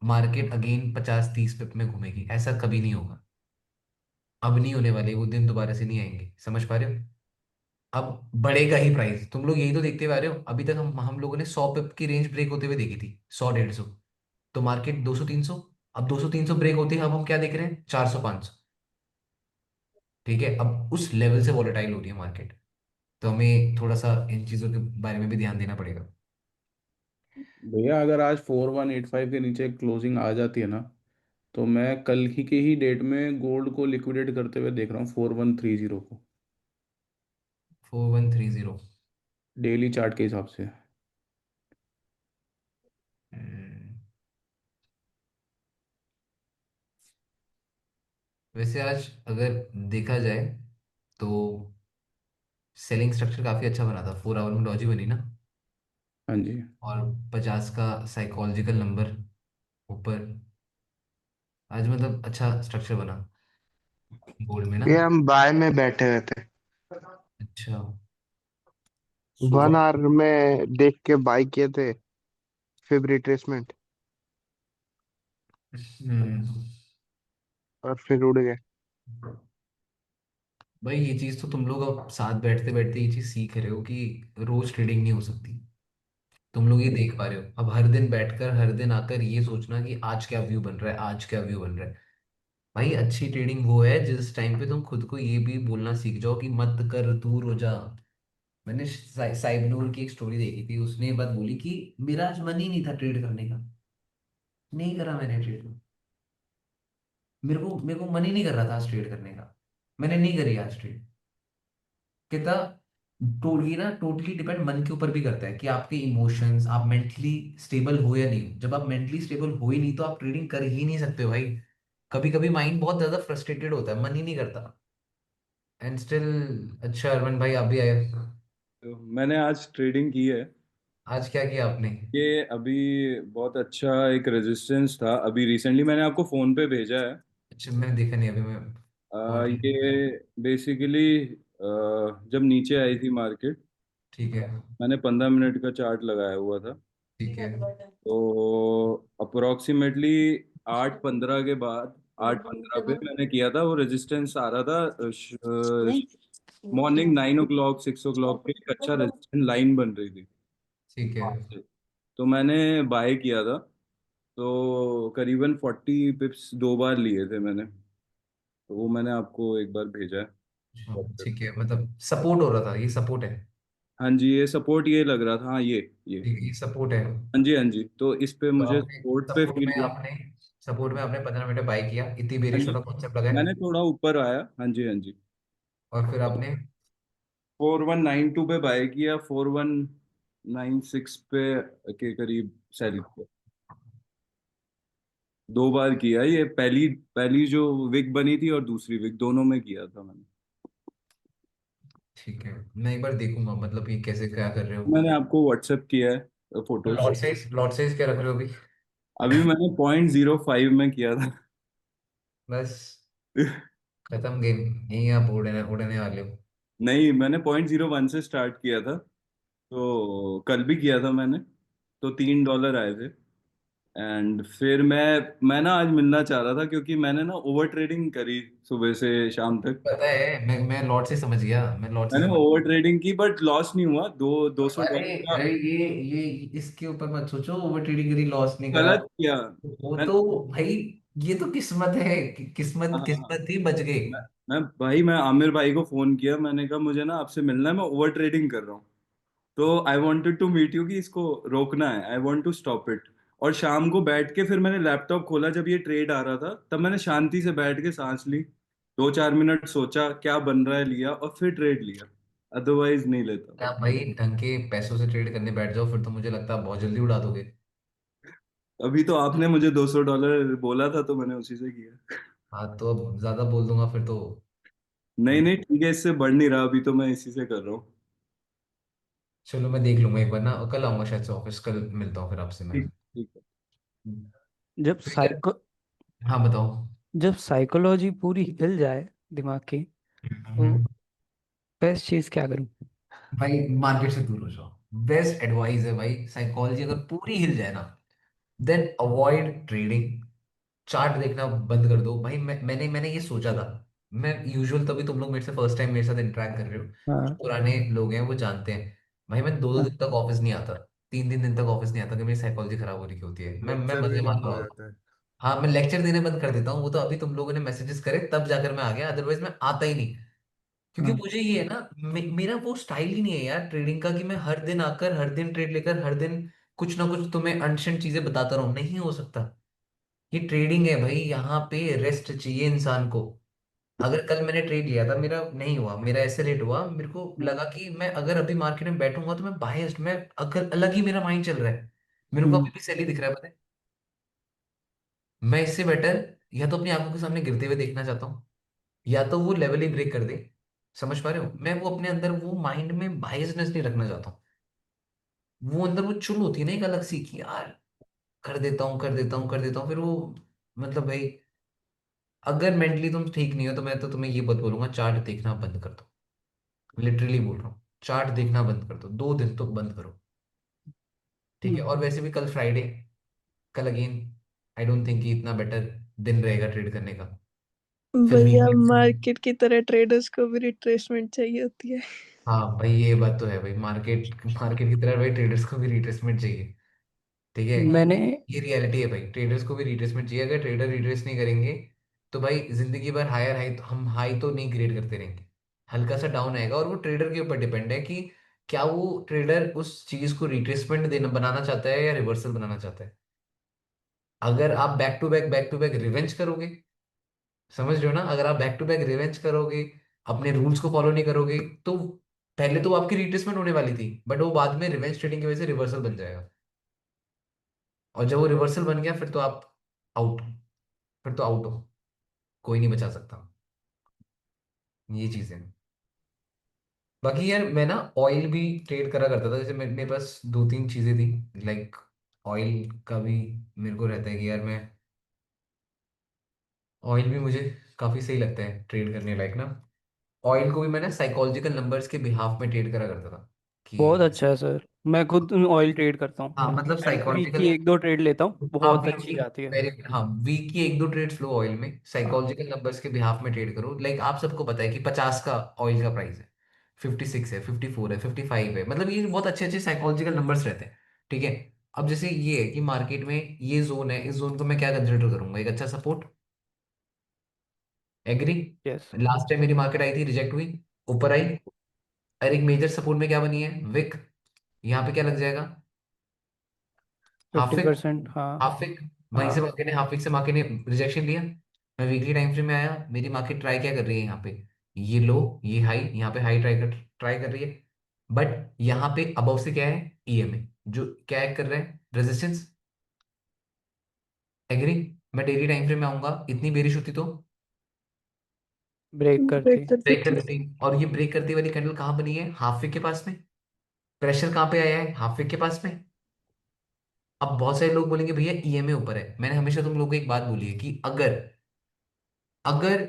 मार्केट अगेन 50 30 पे में घूमेगी। ऐसा कभी नहीं होगा। अब नहीं होने वाले वो दिन, दोबारा से नहीं आएंगे। समझ पा रहे हो? अब बढ़ेगा ही प्राइस। तुम लोग यही तो देखते हुए आ रहे हो। अभी तक हम लोगों ने 100 पिप की रेंज ब्रेक होते हुए देखी थी, 100 150। तो मार्केट 200 300, अब 200 300 ब्रेक होते हैं, अब हम क्या देख रहे हैं, 400 500। ठीक है, अब उस लेवल से वॉलेटाइल हो रही है मार्केट। तो हमें थोड़ा सा इन चीजों के बारे में भी ध्यान देना पड़ेगा। भैया अगर आज 4185 के नीचे क्लोजिंग आ जाती है ना, तो मैं कल ही के ही डेट में गोल्ड को लिक्विडेट करते हुए देख रहा हूँ 4130 को, 4130। डेली चार्ट के हिसाब से। वैसे आज अगर देखा जाए तो सेलिंग स्ट्रक्चर काफी अच्छा बना था। 4 आवर में डॉजी बनी ना, हाँ जी। और 50 का साइकोलॉजिकल नंबर ऊपर। आज मतलब अच्छा स्ट्रक्चर बना। गोल्ड में ना। ये हम बाय में बैठे हुए थे, अच्छा। 1 आवर में देख के बाय किए थे, फिर रिट्रेसमेंट, हम्म। और फिर उड़ गए। भाई ये चीज तो तुम लोग अब साथ बैठते बैठते ये चीज सीख रहे हो कि रोज ट्रेडिंग नहीं हो सकती। तुम लोग ये देख पा रहे हो, अब हर दिन बैठकर हर दिन आकर ये सोचना कि आज क्या व्यू बन रहा है, आज क्या व्यू बन रहा है। भाई अच्छी ट्रेडिंग वो है जिस टाइम पे तुम खुद को ये भी बोलना सीख जाओ कि मत कर, दूर हो जा। मैंने साइबनूर की एक स्टोरी देखी थी, उसने ये बात बोली कि मेरा आज मन ही नहीं था ट्रेड करने का, नहीं करा मैंने ट्रेड। मेरे को मन ही नहीं कर रहा था आज ट्रेड करने का, मैंने नहीं करी आज ट्रेड। कहता टोटली ना, टोटली डिपेंड मन के ऊपर भी करता है कि आपके इमोशंस, आप मेंटली स्टेबल हो या नहीं हो। जब आप मेंटली स्टेबल हो ही नहीं तो आप ट्रेडिंग कर ही नहीं सकते हो भाई। कभी कभी माइंड बहुत ज्यादा फ्रस्ट्रेटेड होता है, मन ही नहीं करता। And still. अच्छा अरमान भाई आप भी आए। तो मैंने आज ट्रेडिंग की है। आज क्या किया आपने? ये अभी बहुत अच्छा एक रेजिस्टेंस था, अभी रिसेंटली मैंने आपको फोन पे भेजा है। अच्छा मैं देखा नहीं अभी, मैं फोन किया। ये बेसिकली जब नीचे आई थी मार्केट, ठीक है। मैंने 15 मिनट का चार्ट लगाया हुआ था। ठीक है। तो अप्रोक्सीमेटली 8:15 के बाद, 8:15 पे मैंने किया था, वो रेजिस्टेंस आ रहा था। मॉर्निंग 9 o'clock 6 o'clock पे एक अच्छा रेजिस्टेंस लाइन बन रही थी ठीक है। वहाँ से। तो मैंने बाय किया था। तो करीबन 40 पिप्स 2 बार लिए थे मैंने। तो वो मैंने आपको एक बार भेजा है अच्छा, WhatsApp ठीक पे। है, मतलब सपोर्ट हो रहा था, ये सपोर्ट है। हाँ जी, ये सपोर्ट ये लग रहा था, हाँ ये। ठीक है, ये सपोर्ट है। हाँ जी हाँ जी, तो इस पे तो मुझे आपने सपोर्ट पे सपोर्ट फील में हुआ। आपने सपोर्ट में आपने 15 मिनट बाय किया, इतनी हाँ बेरिश जी, वाला कॉन्सेप्ट लगा है। मैंने थोड़ा ऊपर आया, हाँ जी हाँ जी। और फिर आपने 4192 पे बाय किया, 4196 पे के करीब सेल किया। 2 बार किया, ये पहली पहली जो विक बनी थी और दूसरी विक दोनों में किया था मैंने। ठीक है, मैं एक बार देखूंगा मतलब ये कैसे क्या कर रहे हो। मैंने आपको व्हाट्सएप किया है फोटोज। लॉट साइज क्या रख रहे हो अभी? अभी मैंने 0.05 में किया था। बस खत्म गेम, यही आप उड़ने उड़ने वाले हो। नहीं, मैंने 0.01 से स्टार्ट किया था। तो कल भी किया था मैंने। तो $3 आए थे। एंड फिर मैं ना आज मिलना चाह रहा था, क्योंकि मैंने ना ओवर ट्रेडिंग करी सुबह से शाम तक। पता है, मैं लॉट से समझ गया, मैं लॉट से मैंने समझ। ओवर ट्रेडिंग की बट लॉस नहीं हुआ, 200 डॉलर अरे का। अरे ये इसके ऊपर मत सोचो, ओवर ट्रेडिंग करी लॉस नहीं करा। गलत किया। वो मैं तो भाई, ये तो किस्मत है हाँ किस्मत हाँ हाँ। किस्मत थी, बच गए। मैं आमिर भाई को फोन किया, मैंने कहा मुझे ना आपसे मिलना है, मैं ओवर ट्रेडिंग कर रहा हूँ। तो I wanted to meet you, कि इसको रोकना है, I want to stop it. और शाम को बैठ के फिर मैंने लैपटॉप खोला जब ये ट्रेड आ रहा था, तब मैंने शांति से बैठ के सांस ली, 2-4 मिनट सोचा क्या बन रहा है, लिया और फिर ट्रेड लिया। अदरवाइज नहीं लेता। आप भाई ढंग के पैसों से ट्रेड करने बैठ जाओ, फिर तो मुझे लगता है बहुत जल्दी उड़ा दोगे। अभी तो आपने मुझे $200 बोला था, तो मैंने उसी से किया। हाँ तो अब ज्यादा बोल दूंगा फिर तो। नहीं नहीं ठीक है, इससे बढ़ नहीं रहा, अभी तो मैं इसी से कर रहा हूँ। चलो मैं देख लूंगा एक बार ना, कल आऊंगा शायद से ऑफिस, कल मिलता हूँ फिर आपसे मैं। ठीक ठीक है। जब तो यार, साइको हाँ बताओ। जब साइकोलॉजी पूरी हिल जाए दिमाग की, तो हम्म। बेस्ट चीज क्या करूं? भाई मार्केट से दूर हो जाओ, बेस्ट एडवाइस है भाई। साइकोलॉजी अगर पूरी हिल जाए ना, देन अवॉइड ट्रेडिंग। चार्ट देखना बंद कर दो भाई। मैंने ये सोचा था। मैं यूजुअल, तभी तुम लोग मेरे से फर्स्ट टाइम मेरे साथ इंटरेक्ट कर रहे हो, जो हाँ पुराने लोग हैं वो जानते हैं। भाई मैं 2-2 हाँ दिन तक ऑफिस नहीं आता, 3-3 दिन तक ऑफिस नहीं आता कि मेरी साइकोलॉजी खराब हो रही होती है। मैं लेक्चर मजे देना मार पड़ रहा हूँ। जाता है। हाँ मैं लेक्चर देने बंद कर देता हूँ, वो तो अभी तुम लोगों ने मैसेजेस करे तब जाकर मैं आ गया, अदरवाइज मैं आता ही नहीं। क्योंकि हाँ। मुझे ये है ना, मेरा वो स्टाइल ही नहीं है यार ट्रेडिंग का कि मैं हर दिन आकर हर दिन ट्रेड लेकर हर दिन कुछ ना कुछ तुम्हें अनशन चीजें बताता रहूं, नहीं हो सकता। ये ट्रेडिंग है भाई, यहाँ पे रेस्ट चाहिए इंसान को। अगर कल मैंने ट्रेड लिया था, मेरा नहीं हुआ, मेरा ऐसे रेट हुआ, मेरे को लगा कि मैं अगर अभी मार्केट में बैठूंगा तो मैं बायस्ड, मैं अगर अलग ही मेरा माइंड चल रहा है, मेरे को हम्म। अभी भी सैली दिख रहा है, पता है। मैं इससे बेटर या तो अपनी आंखों के सामने गिरते हुए देखना चाहता हूँ, या तो वो लेवल ही ब्रेक कर दे। समझ पा रहे हो, मैं वो अपने अंदर वो माइंड में बायसनेस नहीं रखना चाहता हूँ। वो अंदर वो चुल होती है ना एक अलग सी कि यार कर देता हूँ कर देता हूँ कर देता हूँ, फिर वो मतलब भाई अगर मेंटली तुम ठीक नहीं हो तो मैं तो तुम्हें ये बात बोलूंगा, चार्ट देखना बंद कर दो। लिटरली बोल रहा हूँ, चार्ट देखना बंद कर दो, 2 दिन तो बंद करो। ठीक है, और वैसे भी कल फ्राइडे, कल अगेन आई डोंट थिंक कि इतना बेटर दिन रहेगा ट्रेड करने का। फिर भैया वीकेंड। मार्केट की तरह ट्रेडर्स को भी रिट्रेसमेंट चाहिए होती है। हाँ भाई, ये बात तो है भाई, मार्केट मार्केट की तरह भाई ट्रेडर्स को भी रिट्रेसमेंट चाहिए। ठीक है, मैंने ये रियलिटी है भाई, ट्रेडर्स को भी रिट्रेसमेंट चाहिए। अगर ट्रेडर रिट्रेस नहीं करेंगे तो भाई जिंदगी भर हायर हाई, तो हम हाई तो नहीं क्रिएट करते रहेंगे, हल्का सा डाउन आएगा। और वो ट्रेडर के ऊपर डिपेंड है कि क्या वो ट्रेडर उस चीज को रिट्रेसमेंट देना बनाना चाहता है या रिवर्सल बनाना चाहता है। अगर आप बैक टू बैक रिवेंज करोगे, समझ रहे हो ना, अगर आप बैक टू बैक रिवेंज करोगे, अपने रूल्स को फॉलो नहीं करोगे, तो पहले तो आपकी रिट्रेसमेंट होने वाली थी, बट वो बाद में रिवेंज ट्रेडिंग की वजह से रिवर्सल बन जाएगा। और जब वो रिवर्सल बन गया फिर तो आप आउट, फिर तो आउट हो, कोई नहीं बचा सकता। ये चीजें हैं। बाकी यार मैं ना ऑयल भी ट्रेड करा करता था, जैसे मेरे पास 2-3 चीजें थी, लाइक ऑयल का भी मेरे को रहता है कि यार मैं, ऑयल भी मुझे काफी सही लगता है ट्रेड करने लायक ना। ऑयल को भी मैं ना साइकोलॉजिकल नंबर्स के बिहाफ में ट्रेड करा करता था बहुत कि, अच्छा है सर। मैं खुद ऑयल ट्रेड करता हूँ। हाँ मतलब मैं वीक की साइकोलॉजिकली, 1-2 ट्रेड लेता हूँ, हाँ बहुत वीक अच्छी की, जाती है। वेरी, हाँ वीक की 1-2 ट्रेड फ्लो ऑयल में हाँ साइकोलॉजिकल नंबर्स के बिहाफ में ट्रेड करो। लाइक आप सबको पता है कि 50 का ऑयल का प्राइस है, 56 है, 54 है, 55 है, मतलब ये बहुत अच्छे अच्छे साइकोलॉजिकल नंबर्स रहते हैं। ठीक है, अब जैसे ये है कि मार्केट में ये जोन है, इस जोन को मैं क्या कंसिडर करूंगा, एक अच्छा support. Agree. Yes. Last time मेरी मार्केट आई थी, रिजेक्ट हुई, ऊपर आई, और एक मेजर सपोर्ट में क्या बनी है, विक। यहाँ पे क्या लग जाएगा, हाफ विक। 50%। हाँ हाफ विक, वहीं से हाँ। मार्केट ने, हाफ विक से मार्केट ने रिजेक्शन लिया। मैं वीकली टाइम फ्रेम में आया, मेरी मार्केट ट्राई क्या कर रही है यहाँ पे, ये लो ये हाई, यहाँ पे हाई ट्राई कर रही है, बट यहाँ पे अबव से क्या है, ईएमए जो क्या कर रहा है, रेजिस्टेंस। एग्री। मैं डेली टाइम फ्रेम में आऊंगा, इतनी बेरिश होती तो ब्रेक ब्रेक करती। करती ब्रेक कर थी। देती, और ये ब्रेक करती वाली कैंडल कहाँ बनी है, हाफ विक के पास में। प्रेशर कहाँ पे आया है, हाफ विक के पास में। अब बहुत सारे लोग बोलेंगे भैया ईएमए ऊपर है, मैंने हमेशा तुम लोगों को एक बात बोली है कि अगर अगर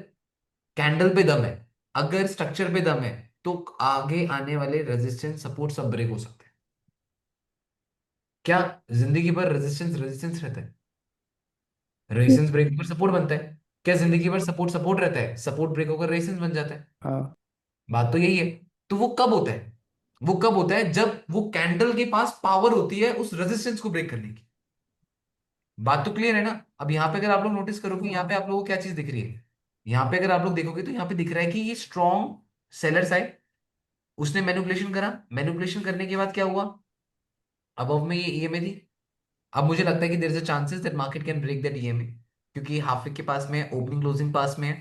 कैंडल पे दम है, अगर स्ट्रक्चर पे दम है, तो आगे आने वाले रेजिस्टेंस सपोर्ट सब ब्रेक हो सकते हैं। क्या जिंदगी भर रेजिस्टेंस रेजिस्टेंस रहता है, रेजिस्टेंस ब्रेक होकर सपोर्ट बनता है। क्या जिंदगी भर सपोर्ट सपोर्ट रहता है, सपोर्ट ब्रेक होकर रेजिस्टेंस बन जाता है। हाँ बात तो यही है। तो वो कब होता है, वो कब होता है जब वो कैंडल के पास पावर होती है उस रेजिस्टेंस को ब्रेक करने की। बात तो क्लियर है ना। अब यहाँ पे अगर आप लोग नोटिस करोगे, यहाँ पे आप लोगों को क्या चीज दिख रही है, यहाँ पे अगर आप लोग देखोगे तो यहाँ पे दिख रहा है कि ये स्ट्रॉन्ग सेलर साइड, उसने मैनिपुलेशन करा, मैनिपुलेशन करने के बाद क्या हुआ, अबव में ये ईएमए थी। अब मुझे लगता है कि there is a chances that market can break that EMA, क्योंकि हाफ वीक के पास में ओपनिंग क्लोजिंग पास में है।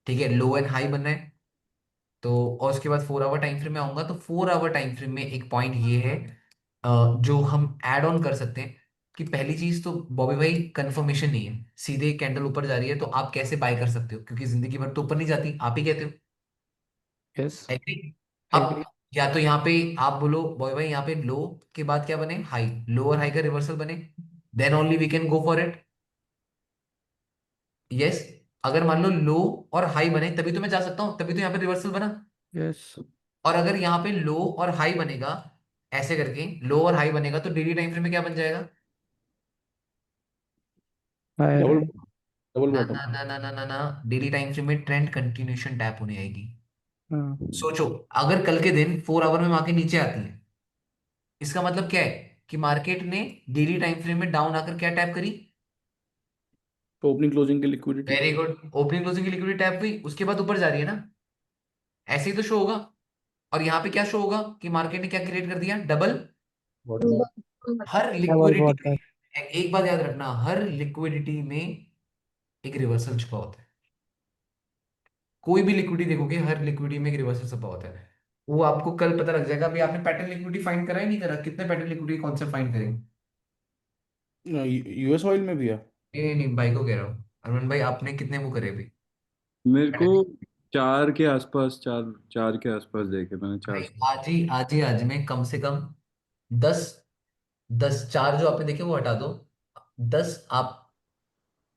ठीक है, लो एंड हाई बन रहा है। तो और उसके बाद 4 आवर टाइम फ्रेम में आऊंगा, तो 4 आवर टाइम फ्रेम में एक पॉइंट ये है, जो हम ऐड ऑन कर सकते हैं, कि पहली चीज तो बॉबी भाई कंफर्मेशन नहीं है, सीधे कैंडल ऊपर जा रही है तो आप कैसे बाय कर सकते हो, क्योंकि जिंदगी भर तो ऊपर नहीं जाती, आप ही कहते हो। यस। एग्री। एग्री। अब या तो यहाँ पे आप बोलो बॉय भाई, यहाँ पे लो के बाद क्या बने, हाई, लोअर हाई का रिवर्सल बने, then only we can go for it. Yes. अगर मान लो लो और हाई बने तभी तो मैं जा सकता हूँ, तभी तो यहाँ पे रिवर्सल बना। यस। और अगर यहाँ पे लो और हाई बनेगा, ऐसे करके लो और हाई बनेगा, तो डेली टाइम फ्रेम में क्या बन जाएगा, हायर डबल है। डबल ना बॉटम। ना ना ना ना ना ना, डेली टाइम फ्रेम में ट्रेंड कंटिन्यूशन टैप होने आएगी। हाँ सोचो, अगर कल के दिन 4 आवर में मार्केट नीचे आती है, इसका मतलब क्या है कि मार्केट ने डेली टाइम फ्रेम में डाउन आकर क्या टैप करी, तो ओपनिंग क्लोजिंग की liquidity. Very good, opening closing की लिक्विडिटी टैप हुई, उसके बाद ऊपर जा रही है ना, ऐसे ही तो शो होगा। और यहाँ पे क्या शो होगा कि मार्केट ने क्या क्रिएट कर दिया, डबल। बॉटम। हर डबल लिक्विडिटी बॉटम। में एक बात याद रखना, हर लिक्विडिटी में एक रिवर्सल छुपा होता है। कोई भी लिक्विडिटी देखोगे, हर लिक्विडिटी में एक रिवर्सल छुपा होता है। वो आपको कल पता लग जाएगा। अभी आपने पैटर्न लिक्विडिटी फाइंड करा ही नहीं करा, कितने पैटर्न लिक्विडिटी कॉन्सेप्ट फाइंड करेंगे। यूएस ऑयल में भी है। नहीं नहीं नहीं, भाई को कह रहा हूँ, अरमान भाई आपने कितने वो करे अभी मेरे को पैटर्न। 4 के आसपास, 4 के आसपास देखे मैंने, भाई 4। आज में कम से कम 10, 10 4 जो आपने देखे वो हटा दो, 10 आप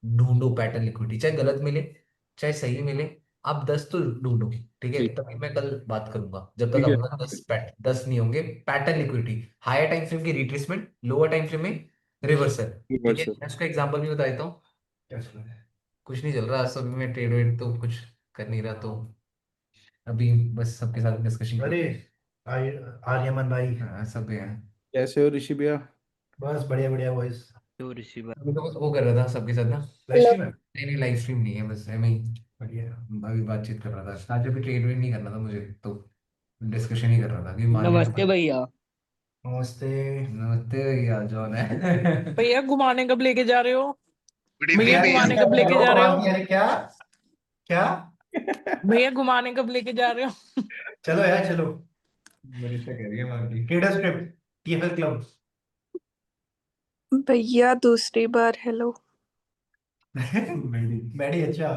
ढूंढो पैटर्न लिक्विडिटी, चाहे गलत मिले, चाहे सही मिले, आप 10 तो ढूंढो, ठीक है, ठीक तभी मैं कल बात करूंगा। जब तक ठीक है। अपना 10 नहीं होंगे। Pattern liquidity, higher time frame की रिट्रेसमेंट, लोअर टाइम फ्रेम में रिवर्सल, ठीक है। रिवर्सल। मैं उसका एग्जांपल भी बता देता हूँ। कुछ नहीं चल रहा सब में, ट्रेड वेड तो कुछ कर नहीं रहा, तो अभी बस सबके साथ डिस्कशन अरे आर्यमन भाई, सब है। कैसे हो ऋषि भैया? बस बढ़िया बढ़िया वॉइस। तो ऋषि भाई अभी तो बस वो कर रहा था सबके साथ ना। लाइव स्ट्रीम है। नहीं नहीं, लाइव स्ट्रीम नहीं है, बस ऐਵੇਂ ही बढ़िया। अभी बातचीत कर रहा था। आज अभी ट्रेड वेड नहीं करना था मुझे, तो डिस्कशन ही कर रहा था कि मार्केट। नमस्ते भैया। नमस्ते। नमस्ते भैया, जॉन है। भैया घुमाने कब लेके जा रहे हो? गुड भैया इवनिंग घुमाने कब लेके जा रहे हो? यार। क्या क्या? भैया घुमाने कब लेके जा रहे हो? चलो यार चलो। मनीषा कह रही है market. Traders trip, TfL club. भैया दूसरी बार हेलो। मेरी मैडी अच्छा,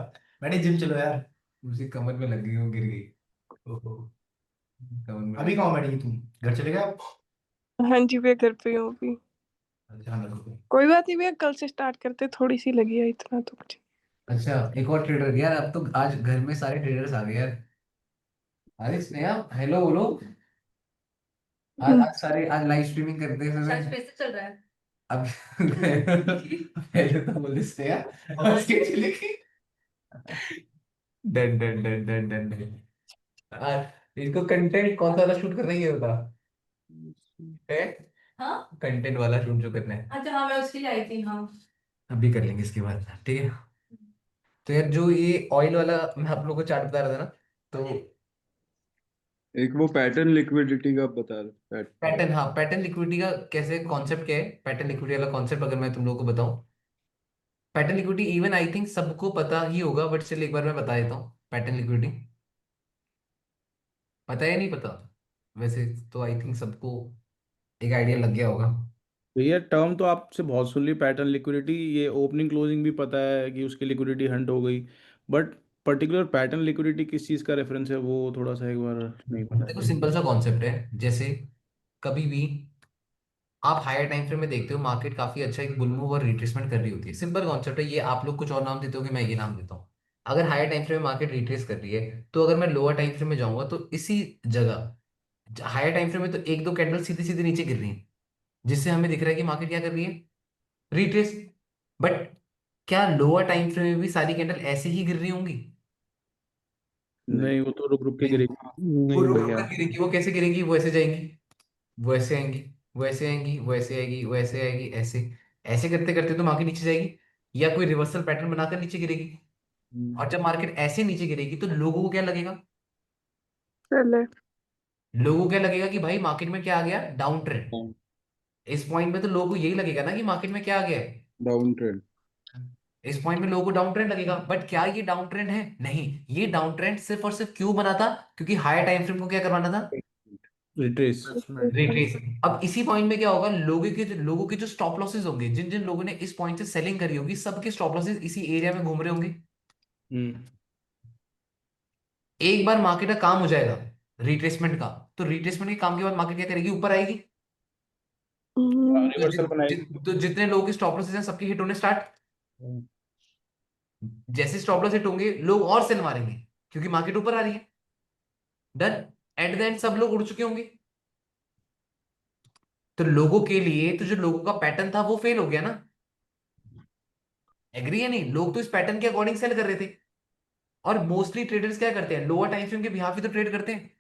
मैडी जिम चलो यार। उसी कमर में लग गई, वो गिर गई ओहो। कमर में। अभी कहाँ मैडी तुम घर चले गए आप? हाँ जी भैया घर पे हूँ अभी। ध्यान रखो। कोई बात नहीं भैया, कल से स्टार्ट करते, थोड़ी सी लगी है, इतना तो कुछ। अच्छा, एक और ट्रेडर यार, अब तो आज घर में सारे ट्रेडर्स आ गए यार। अरे स्नेहा, हेलो बोलो। आज सारे आज लाइव स्ट्रीमिंग करते हैं सब। कैसे चल रहा है? अब पहले तो बोले स्नेहा, और उसके चले गई। Done done done done done done. इसको कंटेंट कौन सा वाला शूट करना है ये बता। है हाँ कंटेंट वाला शूट जो करना है। अच्छा, हाँ मैं उसके लिए आई थी। हाँ अभी कर लेंगे इसके बाद, ठीक है। तो यार जो ये ऑयल वाला मैं आप लोगों को चार्ट बता रहा था ना, तो एक वो पैटर्न लिक्विडिटी का बता रहे पैटर्न, हाँ पैटर्न लिक्विडिटी का कैसे कॉन्सेप्ट क्या है। पैटर्न लिक्विडिटी वाला कॉन्सेप्ट अगर मैं तुम लोगों को बताऊं, pattern liquidity even I think सबको पता ही होगा, बट चलिए एक बार मैं बता देता हूँ। पैटर्न लिक्विडिटी पता है या नहीं पता? वैसे तो आई थिंक सबको एक आइडिया लग गया होगा। भैया टर्म तो आपसे बहुत सुन ली, पैटर्न लिक्विडिटी, ये ओपनिंग क्लोजिंग भी पता है कि उसकी लिक्विडिटी हंट हो गई, बट पर्टिकुलर पैटर्न लिक्विडिटी किस चीज़ का रेफरेंस है वो थोड़ा सा एक बार नहीं पता देखो है। सिंपल सा कॉन्सेप्ट है। जैसे कभी भी आप हायर टाइम फ्रेम में देखते हो मार्केट काफी अच्छा एक बुल मूव और रिट्रेसमेंट कर रही होती है। सिंपल कॉन्सेप्ट है ये, आप लोग कुछ और नाम देते हो कि मैं ये नाम देता हूँ। अगर हायर टाइम फ्रेम में मार्केट रिट्रेस कर रही है, तो अगर मैं लोअर टाइम फ्रेम में जाऊंगा तो इसी जगह हायर टाइम फ्रेम में तो एक दो कैंडल सीधे सीधे नीचे गिर रही है, जिससे हमें दिख रहा है कि मार्केट क्या कर रही है, रिट्रेस। बट क्या लोअर टाइम फ्रेम में भी सारी कैंडल ऐसे ही गिर रही होंगी? नहीं, वो तो रुक रुक के नहीं। गिरेगी। वो नहीं रुक रुक भैया। कर गिरेगी। वो कैसे गिरेंगी? वो ऐसे जाएंगी, वो ऐसे आएंगी, वो ऐसे आएंगी, वो ऐसे आएगी, वो ऐसे आएगी, ऐसे ऐसे करते करते तो मार्केट नीचे जाएगी, या कोई रिवर्सल पैटर्न बनाकर नीचे गिरेगी। और जब मार्केट ऐसे नीचे गिरेगी तो लोगों को क्या लगेगा? चले लोगों को क्या लगेगा कि भाई मार्केट में क्या आ गया, डाउन ट्रेंड। इस पॉइंट में तो लोगों को यही लगेगा ना कि मार्केट में क्या आ गया है, डाउन ट्रेंड। इस पॉइंट में लोगों को डाउन ट्रेंड लगेगा। बट क्या ये डाउन ट्रेंड है? नहीं। ये डाउन ट्रेंड सिर्फ और सिर्फ क्यों बना था? क्योंकि हायर टाइम फ्रेम को क्या करवाना था, रिट्रेस। रिट्रेस। अब इसी पॉइंट में क्या होगा, लोगों के जो स्टॉप लॉसेस होंगे, जिन जिन लोगों ने इस पॉइंट से सेलिंग करी होगी, सबके स्टॉप लॉसेस इसी एरिया में घूम रहे होंगे। एक बार मार्केट का काम हो जाएगा रिट्रेसमेंट का, तो रिट्रेसमेंट के काम के बाद मार्केट क्या करेगी, ऊपर आएगी। रिवर्सल बनाएगी। तो जितने लोगों के स्टॉप लॉसेस हैं सबके हिट होने स्टार्ट। जैसे स्टॉप लॉस हिट होंगे लोग और सेल मारेंगे, क्योंकि मार्केट ऊपर आ रही है। डन। एट द एंड सब लोग उड़ चुके होंगे, तो लोगों के लिए तो जो लोगों का पैटर्न था वो फेल हो गया ना। एग्री है नहीं? लोग तो इस पैटर्न के अकॉर्डिंग सेल कर रहे थे। और मोस्टली ट्रेडर्स क्या करते हैं, लोअर टाइम फ्रेम के बिहाफ ही तो ट्रेड करते हैं।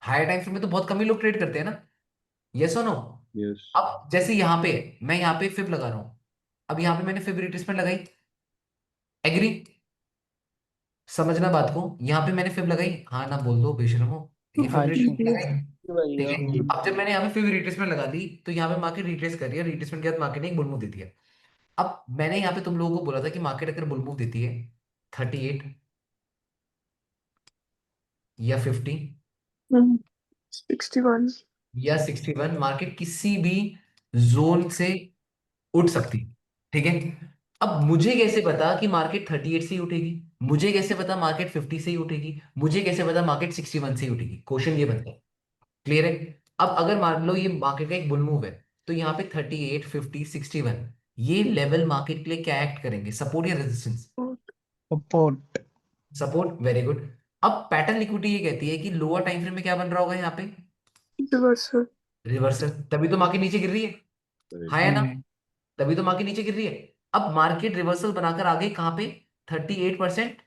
हायर टाइम फ्रेम में तो बहुत कम ही लोग ट्रेड करते हैं ना। यस और नो? यस। अब जैसे यहाँ पे मैं यहाँ पे फिब लगा रहा हूं, अब यहाँ पे मैंने फिब रिट्रेसमेंट लगाई। एग्री? समझना बात को, यहाँ पे मैंने फिब लगाई, हाँ ना बोल दो बेशर्मो। ये फिब हाँ जी। रिट्रेसमेंट लगाई, ठीक भैया है। अब जब मैंने यहाँ पे फिब रिट्रेसमेंट लगा दी, तो यहाँ पे मार्केट रिट्रेस कर रही है। रिट्रेसमेंट के बाद मार्केट ने एक बुल मूव दे दिया। अब मैंने यहाँ पे तुम लोगों को बोला था कि मार्केट अगर बुल मूव देती है 38 या 50 61 या 61, मार्केट किसी भी जोन से उठ सकती है, ठीक है। अब मुझे कैसे पता कि मार्केट 38 से ही उठेगी? मुझे कैसे पता मार्केट 50 से ही उठेगी? मुझे कैसे पता मार्केट 61 से ही उठेगी? क्वेश्चन ये बनता है। क्लियर है? अब अगर मान लो ये मार्केट का एक बुल मूव है, तो यहाँ पे 38, 50, 61 ये लेवल मार्केट के लिए क्या एक्ट करेंगे, सपोर्ट या resistance? Support. Support, very good. अब पैटर्न लिक्विडिटी ये कहती है कि लोअर टाइम फ्रेम में क्या बन रहा होगा यहाँ पे, रिवर्सल। रिवर्सल, तभी तो मार्केट नीचे गिर रही है, हाँ है ना, तभी तो मार्केट नीचे गिर रही है। अब मार्केट रिवर्सल बनाकर आ गई कहाँ पे, 38%।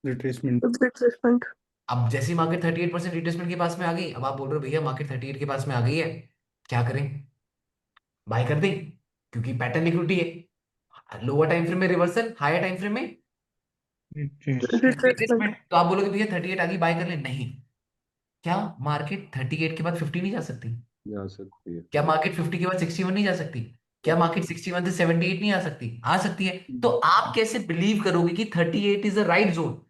रिट्रेसमेंट। रिट्रेसमेंट। अब जैसी मार्केट 38% रिट्रेसमेंट के पास में आ गई, अब आप बोल रहे हो भैया मार्केट 38 के पास में आ गई है, क्या करें, बाय कर दें, क्योंकि पैटर्न लिक्विडिटी है। लोअर टाइम फ्रेम में रिवर्सल, हायर टाइम फ्रेम में रिट्रेसमेंट। रिट्रेसमेंट, तो आप बोलोगे भैया 38 आ गई बाय कर ले, नहीं। क्या मार्केट 38 के बाद 50 नहीं जा सकती? जा सकती है। क्या मार्केट 50 के बाद 61 नहीं जा सकती? क्या मार्केट 61 से 78 नहीं आ सकती? आ सकती है। तो आप कैसे बिलीव करोगे कि 38 इज अ राइट जोन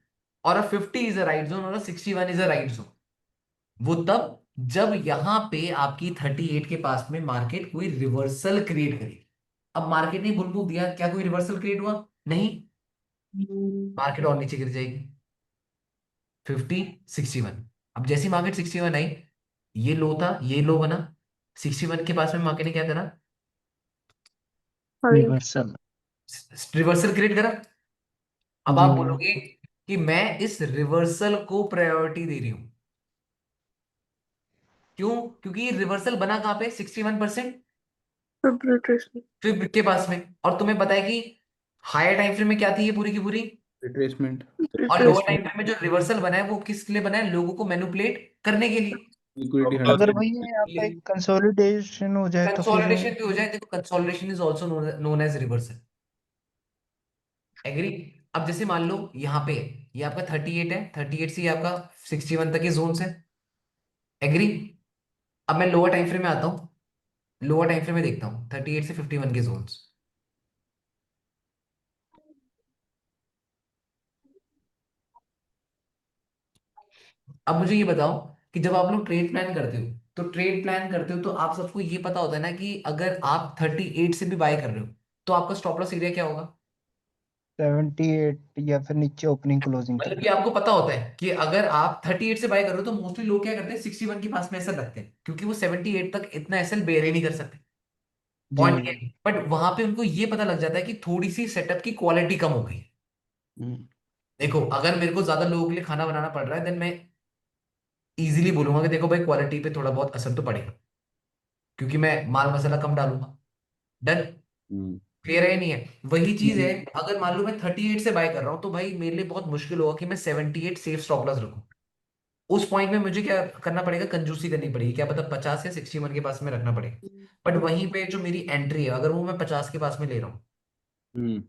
और अ 50 इज अ राइट जोन और अ 61 इज अ राइट जोन? वो तब जब यहां पे आपकी 38 के पास में मार्केट कोई रिवर्सल क्रिएट करेगी। अब मार्केट ने बुल दिया, क्या कोई रिवर्सल क्रिएट हुआ? नहीं, मार्केट और नीचे गिर जाएगी 50 61। अब जैसी मार्केट 61 आई, ये लो था, ये लो बना, 61 के पास में मार्केट ने क्या करा, रिवर्सल। रिवर्सल क्रिएट करा। अब जी आप भैया। बोलोगे कि मैं इस रिवर्सल को प्रायोरिटी दे रही हूं, क्यों? क्योंकि रिवर्सल बना कहां पे, 61% फिर के पास में, और तुम्हें पता है कि हायर टाइम फ्रेम में क्या थी ये पूरी की पूरी, रिट्रेसमेंट। और लोअर टाइम फ्रेम में जो रिवर्सल बना है वो किस लिए बना है, लोगों को मैनिपुलेट करने के लिए। लिक्विडिटी अगर 100%। भैया यहाँ पे कंसोलिडेशन हो जाए तो फिर कंसोलिडेशन भी हो जाए, देखो consolidation is also known as reversal, agree. अब जैसे मान लो यहाँ पे ये आपका 38 है, 38 से ये आपका 61 तक के जोन है, एग्री। अब मैं लोअर टाइम फ्रेम में आता हूँ, लोअर टाइम फ्रेम में देखता हूँ 38 से 51 के जोन्स। अब मुझे ये बताओ कि जब आप लोग ट्रेड प्लान करते हो, तो ट्रेड प्लान करते हो तो आप सबको ये पता होता है ना कि अगर आप 38 से भी बाय कर रहे हो तो आपका स्टॉप लॉस एरिया क्या होगा? 78 या फिर नीचे ओपनिंग क्लोजिंग मतलब तक। कि आपको पता होता है कि अगर आप 38 से बाय कर रहे हो तो मोस्टली लोग क्या करते हैं, 61 के पास में एसएल रखते हैं, क्योंकि वो 78 तक इतना एसएल बेयर ही नहीं कर सकते, जी पॉइंट भैया। है। बट वहां पे उनको ये पता लग जाता है कि थोड़ी सी सेटअप की क्वालिटी कम हो गई है। देखो अगर मेरे को ज्यादा लोगों के लिए खाना बनाना पड़ रहा है, देन मैं इजीली बोलूंगा कि देखो भाई क्वालिटी पे थोड़ा बहुत असर तो पड़ेगा, क्योंकि मैं माल मसाला कम डालूंगा, डन, क्लियर है या नहीं है? वही चीज है, अगर मान लो मैं 38 से बाय कर रहा हूं तो भाई मेरे लिए बहुत मुश्किल होगा कि मैं 78 सेफ स्टॉप लॉस रखूं। उस पॉइंट में मुझे क्या करना पड़ेगा, कंजूसी करनी पड़ेगी, क्या पता 50 या 61 के पास में रखना पड़ेगा। बट वहीं पे जो मेरी एंट्री है, अगर वो मैं 50 के पास में ले रहा हूँ,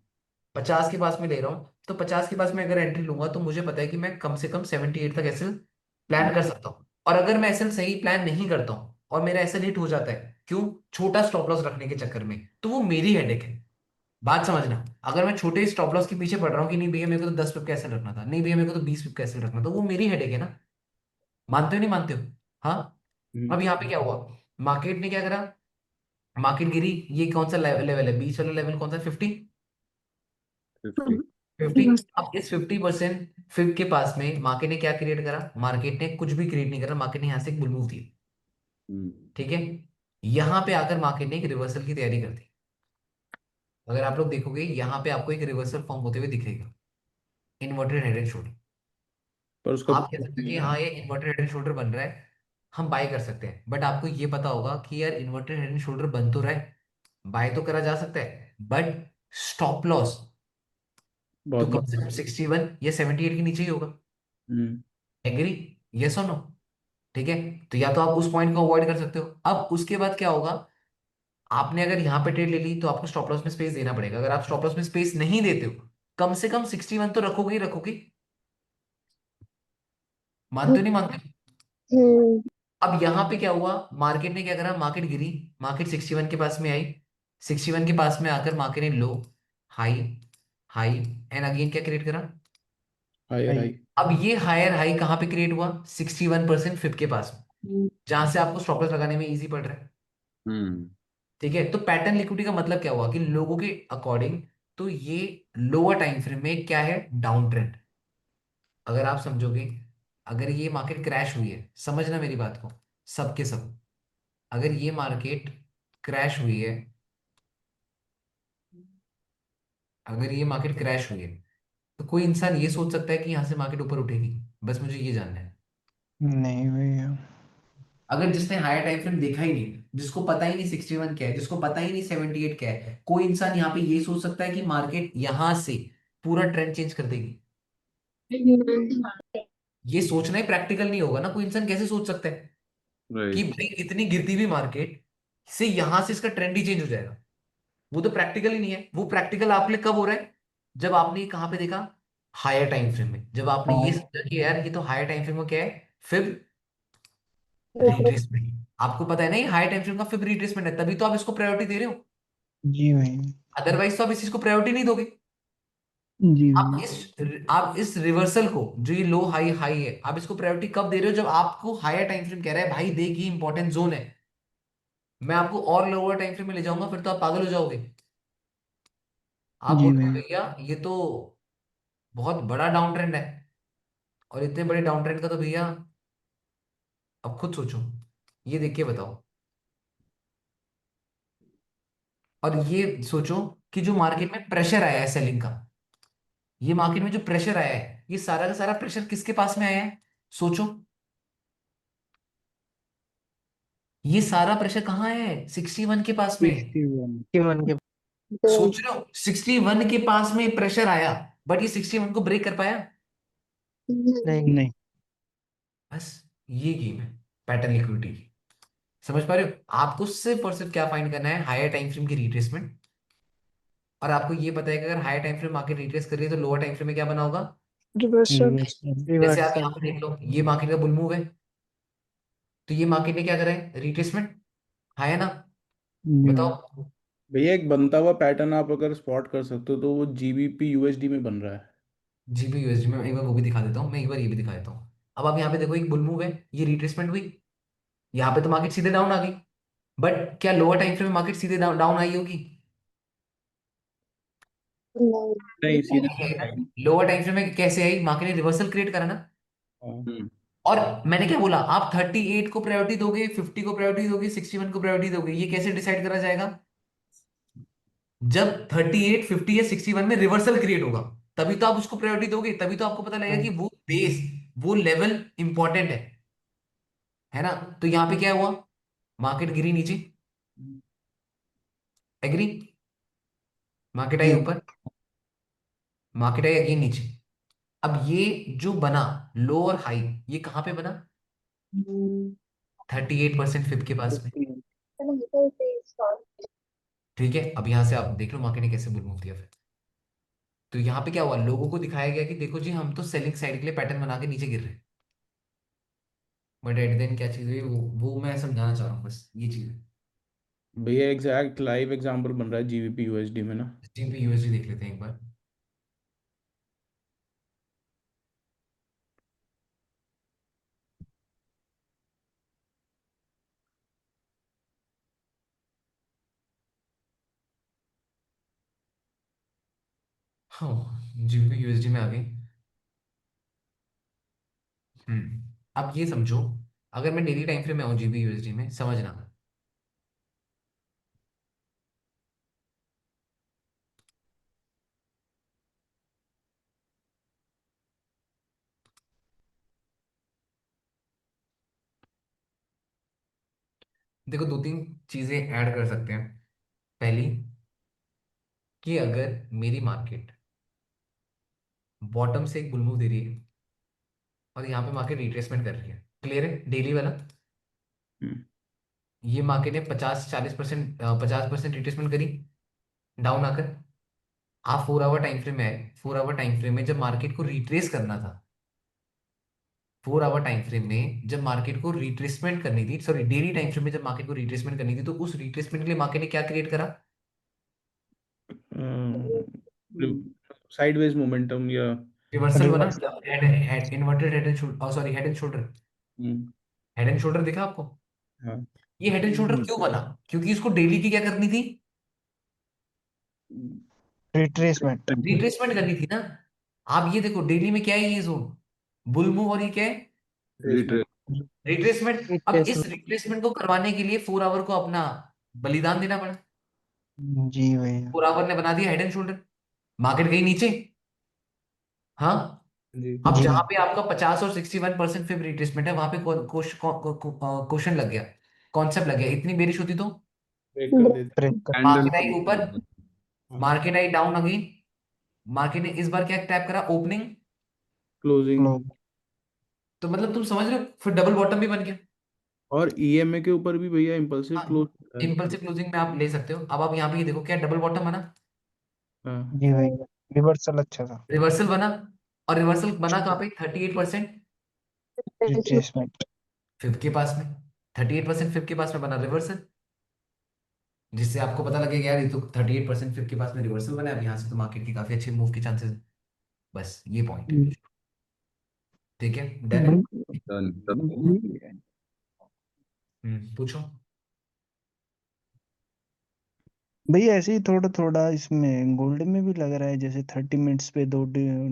50 के पास में ले रहा हूँ, तो 50 के पास में अगर एंट्री लूंगा तो मुझे पता है कि मैं कम से कम 78 तक एसएल प्लान कर सकता हूँ। और अगर मैं एसएल सही प्लान नहीं करता हूँ और मेरा एसएल हिट हो जाता है, क्यों, छोटा स्टॉप लॉस रखने के चक्कर में, तो वो मेरी हेडेक है। बात समझना, अगर मैं छोटे स्टॉप लॉस के पीछे पड़ रहा हूँ कि नहीं भैया मेरे को तो 10 पिप का एसएल रखना था, नहीं भैया मेरे को तो 20 पिप का एसएल रखना था, वो मेरी हेडेक है ना। मानते हो नहीं मानते हो? हाँ। अब यहाँ पे क्या हुआ, मार्केट ने क्या करा, मार्केट गिरी, ये कौन सा लेवल है, बीच वाला लेवल कौन सा, 50, 50। अब इस 50% फिब के पास में मार्केट ने क्या क्रिएट करा, मार्केट ने कुछ भी क्रिएट नहीं करा, मार्केट ने यहाँ से एक बुल मूव दी, ठीक है। यहाँ पे आकर मार्केट ने एक रिवर्सल की तैयारी कर दी। अगर आप लोग देखोगे यहाँ पे आपको एक रिवर्सल फॉर्म होते हुए दिखेगा, इन्वर्टेड हेड एंड शोल्डर। पर उसका आप कह सकते हैं कि हाँ ये इन्वर्टेड हेड एंड शोल्डर बन रहा है, हम बाय कर सकते हैं, बट आपको ये पता होगा कि यार इन्वर्टेड हेड एंड शोल्डर बन तो रहा है, बाय तो करा जा सकता है, बट स्टॉप लॉस तो बहुत कम से कम 61 या 78 के नीचे ही होगा, एग्री, यस और नो? ठीक है, तो या तो आप उस पॉइंट को अवॉइड कर सकते हो। अब उसके बाद क्या होगा, आपने अगर यहाँ पे ट्रेड ले ली तो आपको स्टॉप लॉस में स्पेस देना पड़ेगा। अगर आप स्टॉप लॉस में स्पेस नहीं देते हो, कम से कम 61 तो रखोगे ही रखोगे, मानते हो नहीं मानते हो? अब यहाँ पे क्या हुआ, मार्केट ने क्या करा, मार्केट गिरी, मार्केट 61 के पास में आई, 61 के पास में आकर मार्केट ने लो, हाई, हाई, एंड अगेन क्या क्रिएट करा, हायर हाई। अब ये हायर हाई कहाँ पे क्रिएट हुआ, 61% फिफ्थ के पास में, जहां से आपको स्टॉप लॉस लगाने में इजी पड़ रहा है, ठीक है। तो पैटर्न लिक्विडिटी का मतलब क्या हुआ कि लोगों के अकॉर्डिंग तो ये लोअर टाइम फ्रेम में क्या है, डाउन ट्रेंड। अगर आप समझोगे, अगर ये मार्केट क्रैश हुई है, समझना मेरी बात को, सबके सब, अगर ये मार्केट क्रैश हुई है, अगर ये मार्केट क्रैश हुई है तो कोई इंसान ये सोच सकता है कि यहाँ से मार्केट ऊपर उठेगी? बस मुझे ये जानना है। नहीं भैया। अगर जिसने हायर टाइम फ्रेम देखा ही नहीं, जिसको पता ही नहीं 61 क्या है, जिसको पता ही नहीं 78 क्या है, कोई इंसान यहाँ पे ये सोच सकता है कि मार्केट यहाँ से पूरा ट्रेंड चेंज कर देगी? ये सोचना ही प्रैक्टिकल नहीं होगा ना। कोई इंसान कैसे सोच सकता है कि राइट। भाई इतनी गिरती हुई मार्केट से यहां से इसका ट्रेंड ही चेंज हो जाएगा? वो तो प्रैक्टिकल ही नहीं है। वो प्रैक्टिकल आपके लिए कब हो रहा है? जब आपने ये कहाँ पे देखा? हायर टाइम फ्रेम में। जब आपने ये समझा कि यार ये तो हायर टाइम फ्रेम में क्या है, फिब रिट्रेसमेंट। आपको पता है ना ये हायर टाइम फ्रेम का फिब रिट्रेसमेंट है, तभी तो आप इसको प्रायोरिटी दे रहे हो। जी भैया। अदरवाइज तो आप इस चीज को प्रायोरिटी नहीं दोगे। जी आप भैया। इस रिवर्सल को, जो ये लो हाई हाई है, आप इसको प्रायोरिटी कब दे रहे हो? जब आपको हायर टाइम फ्रेम कह रहा है भाई देख ये इंपॉर्टेंट जोन है, मैं आपको और लोअर टाइम फ्रेम में ले जाऊंगा, फिर तो आप पागल हो जाओगे। आप जी बोलोगे भैया। भैया ये तो बहुत बड़ा डाउन ट्रेंड है, और इतने बड़े डाउन ट्रेंड का तो भैया अब खुद सोचो, ये देख के बताओ। और ये सोचो कि जो मार्केट में प्रेशर आया है सेलिंग का, ये मार्केट में जो प्रेशर आया है, ये सारा का सारा प्रेशर किसके पास में आया है? सोचो, ये सारा प्रेशर कहाँ है? 61 के पास में। 61 के। सोच रहे हो 61 के पास में प्रेशर आया, बट ये 61 को ब्रेक कर पाया? नहीं। बस ये गेम है पैटर्न लिक्विडिटी की। समझ पा रहे हो? आपको सिर्फ और सिर्फ क्या फाइंड करना है? हायर टाइम फ्रेम की रिट्रेसमेंट। और आपको ये पता है कि अगर higher time frame market retrace कर रही है तो लोअर टाइम फ्रेम में क्या बना होगा? रिवर्सल। जैसे आप यहाँ पे देख लो, ये मार्केट का बुल मूव है, तो ये मार्केट ने क्या करा है? रिट्रेसमेंट। हाँ है ना? बताओ। भैया एक बनता हुआ पैटर्न आप अगर स्पॉट कर सकते हो तो वो जीबीपी यूएसडी में बन रहा है। जीबी यूएसडी में एक बार वो भी दिखा देता हूँ, मैं एक बार ये भी दिखा देता हूँ। अब आप यहाँ पे देखो, एक बुल मूव है, ये रिट्रेसमेंट हुई, यहाँ पे तो मार्केट सीधे डाउन आ गई, बट क्या लोअर टाइम फ्रेम में मार्केट सीधे डाउन डाउन आई होगी? नहीं सीधे। लोअर टाइम फ्रेम में कैसे आई? मार्केट ने रिवर्सल क्रिएट करा ना। और मैंने क्या बोला? आप 38 को प्रायोरिटी दोगे, 50 को प्रायोरिटी दोगे, 61 को प्रायोरिटी दोगे? ये कैसे डिसाइड करा जाएगा? जब 38, 50 या 61 में रिवर्सल क्रिएट होगा, तभी तो आप उसको प्रायोरिटी दोगे, तभी तो आपको पता लगेगा कि वो बेस, वो लेवल इंपॉर्टेंट है ना? तो यहाँ पे क्या हुआ? मार्केट गिरी नीचे, एग्री? मार्केट आई ऊपर, मार्केट आई अगेन नीचे। अब ये जो बना लो और हाई, ये कहाँ पे बना? 38% फिब के पास में। ठीक है, अब यहां से आप देख लो मार्केट ने कैसे बुल मूव दिया फिर। तो यहाँ पे क्या हुआ? लोगों को दिखाया गया कि देखो जी हम तो सेलिंग साइड के लिए पैटर्न बना के नीचे गिर रहे हैं, बट एट देन क्या चीज हुई, वो मैं समझाना चाह रहा हूँ, बस ये चीज है। भैया एग्जैक्ट लाइव एग्जांपल बन रहा है जीबीपी यूएसडी में ना। जीबी यूएसडी देख लेते हैं एक बार। हाँ, जीबी यूएसडी में आ गई। अब ये समझो, अगर मैं डेली टाइम फ्रेम में आऊँ जीबी यूएसडी में, समझना, देखो दो तीन चीजें ऐड कर सकते हैं। पहली, कि अगर मेरी मार्केट बॉटम से एक बुल मूव दे रही है और यहाँ पे मार्केट रिट्रेसमेंट कर रही है, क्लियर है? डेली वाला, ये मार्केट ने 50-40%, 50% रिट्रेसमेंट करी डाउन आकर। आप 4 आवर टाइम फ्रेम में आए, 4 आवर टाइम फ्रेम में जब मार्केट को रिट्रेस करना था, 4 आवर टाइम फ्रेम में जब मार्केट को रिट्रेसमेंट करनी थी, सॉरी डेली टाइम फ्रेम में जब मार्केट को रिट्रेसमेंट करनी थी, तो उस रिट्रेसमेंट के लिए मार्केट ने क्या क्रिएट करा? साइडवेज मोमेंटम या रिवर्सल बना, head inverted head and shoulder, sorry head and shoulder. Head and shoulder दिखा आपको? हाँ। ये हेड एंड शोल्डर क्यों बना? क्योंकि इसको डेली की क्या करनी थी? रिट्रेसमेंट। रिट्रेसमेंट करनी थी ना। आप ये देखो डेली में क्या है, ये जोन बुल मूव, और ये क्या है? रिट्रेसमेंट। अब इस रिट्रेसमेंट को करवाने के लिए 4 आवर को अपना बलिदान देना पड़ा। जी भैया। 4 आवर ने बना दिया हेड एंड शोल्डर, मार्केट गई नीचे, हाँ, जी अब जी जहां पे आपका 50 और 61% फिब रिट्रेसमेंट है, वहां पे क्वेश्चन लग गया, कॉन्सेप्ट लग गया, इतनी बेरिश होती तो ब्रेक कर देते। ब्रेक कर कैंडल मार्केट आई ऊपर, market I down again, market ने इस बार क्या टैप करा, ओपनिंग, क्लोजिंग। क्लोज तो मतलब तुम समझ रहे हो, फिर डबल बॉटम भी बन गया। और ईएमए के ऊपर भी भैया इम्पल्सिव क्लोज होता है। इम्पल्सिव क्लोजिंग में आप ले सकते हो। अब आप यहाँ पे ये देखो, क्या डबल बॉटम बना, हाँ जी भाई, रिवर्सल अच्छा था। रिवर्सल बना, और रिवर्सल बना कहाँ पे, 38% रिट्रेसमेंट। फिफ्थ के पास में, 38% फिफ्थ के पास में बना रिवर्सल, जिससे आपको पता लगेगा यार ये तो 38% फिफ्थ के पास में रिवर्सल बना है, अब यहाँ से तो मार्केट की काफी अच्छे मूव के चांसेस है। बस ये पॉइंट है, ठीक है, डन है। पूछो। भैया ऐसे ही थोड़ा थोड़ा इसमें गोल्ड में भी लग रहा है, जैसे 30 मिनट्स पे दो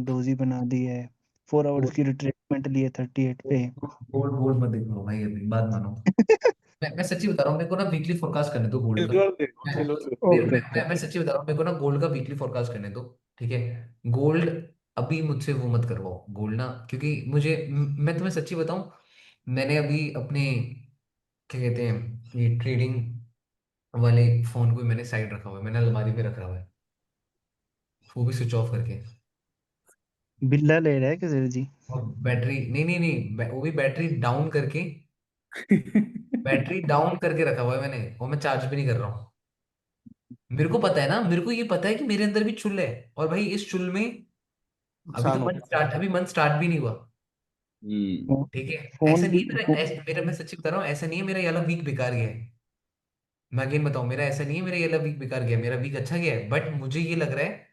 डोजी बना दी है, 4 आवर्स की रिट्रेसमेंट ली है 38 पे। गोल्ड गोल्ड मत देखो भाई, अभी बात मानो। मैं सच्ची बता रहा हूँ, मेरे को ना वीकली फोरकास्ट करने दो गोल्ड का। सिल्वर देखो, मैं सिल्वर ओके ओके मैं सच्ची बता रहा हूँ, मेरे को ना गोल्ड का वीकली फोरकास्ट करने दो, ठीक है। गोल्ड अभी मुझसे वो मत करवाओ गोल्ड ना, क्योंकि मुझे मैं तुम्हें सच्ची बताऊं, मैंने अभी अपने क्या कहते हैं ये ट्रेडिंग वाले फोन को मैंने साइड रखा हुआ है, मैंने अलमारी पे रखा हुआ है, वो भी स्विच ऑफ करके। बिल्ला ले रहा है क्या सर जी? और बैटरी नहीं नहीं नहीं वो भी बैटरी डाउन करके, बैटरी डाउन करके रखा हुआ है मैंने, और मैं चार्ज भी नहीं कर रहा हूँ। मेरे को पता है ना, मेरे को ये पता है कि मेरे अंदर भी चुल है, और भाई इस चुल में अभी तो नुकसान होता मंथ स्टार्ट भी नहीं हुआ, हम्म। ठीक है। फोन ऐसा नहीं भी है मेरा मैं सच्ची बता रहा हूँ, ऐसा नहीं है मेरा ये वाला वीक बेकार गया है। मैं अगेन बताऊं, मेरा ऐसा नहीं है मेरा ये वाला वीक बेकार गया, मेरा वीक अच्छा गया है, बट मुझे ये लग रहा है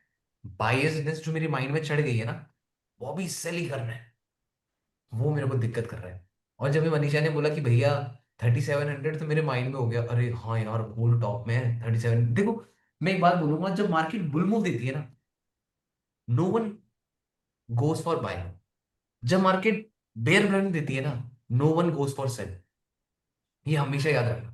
बायसनेस जो मेरी माइंड में चढ़ गई है ना, वो अभी सेल ही करना है, वो मेरे को दिक्कत कर रहा है। और जब ये मनीषा ने बोला कि भैया 3700, तो मेरे माइंड में हो गया, अरे हाँ यार गोल्ड टॉप में है 37। देखो मैं एक बात बोलूंगा, जब मार्केट बुल मूव देती है ना, no one goes for buy, जब मार्केट बेयर रन देती है ना, no one goes for sell, ये हमेशा याद रखना।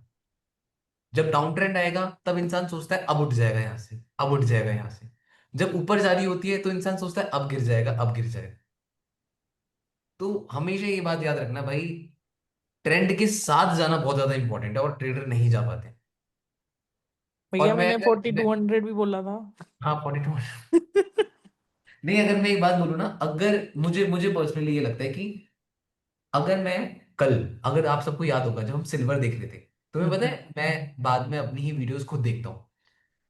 जब डाउन ट्रेंड आएगा तब इंसान सोचता है अब उठ जाएगा यहाँ से, अब उठ जाएगा यहाँ से। जब ऊपर जा रही होती है तो इंसान सोचता है अब गिर जाएगा, अब गिर जाएगा। तो हमेशा ये बात याद रखना भाई, ट्रेंड के साथ जाना बहुत ज्यादा इंपॉर्टेंट है, और ट्रेडर नहीं जा पाते। और भैया मैं मैंने अगर 4200 भी बोला था। हाँ 42, नहीं अगर मैं एक बात बोलूँ ना, अगर मुझे मुझे पर्सनली ये लगता है कि अगर मैं कल, अगर आप सबको याद होगा जब हम सिल्वर देख रहे थे, तुम्हें पता है मैं बाद में अपनी ही वीडियोस खुद देखता हूँ,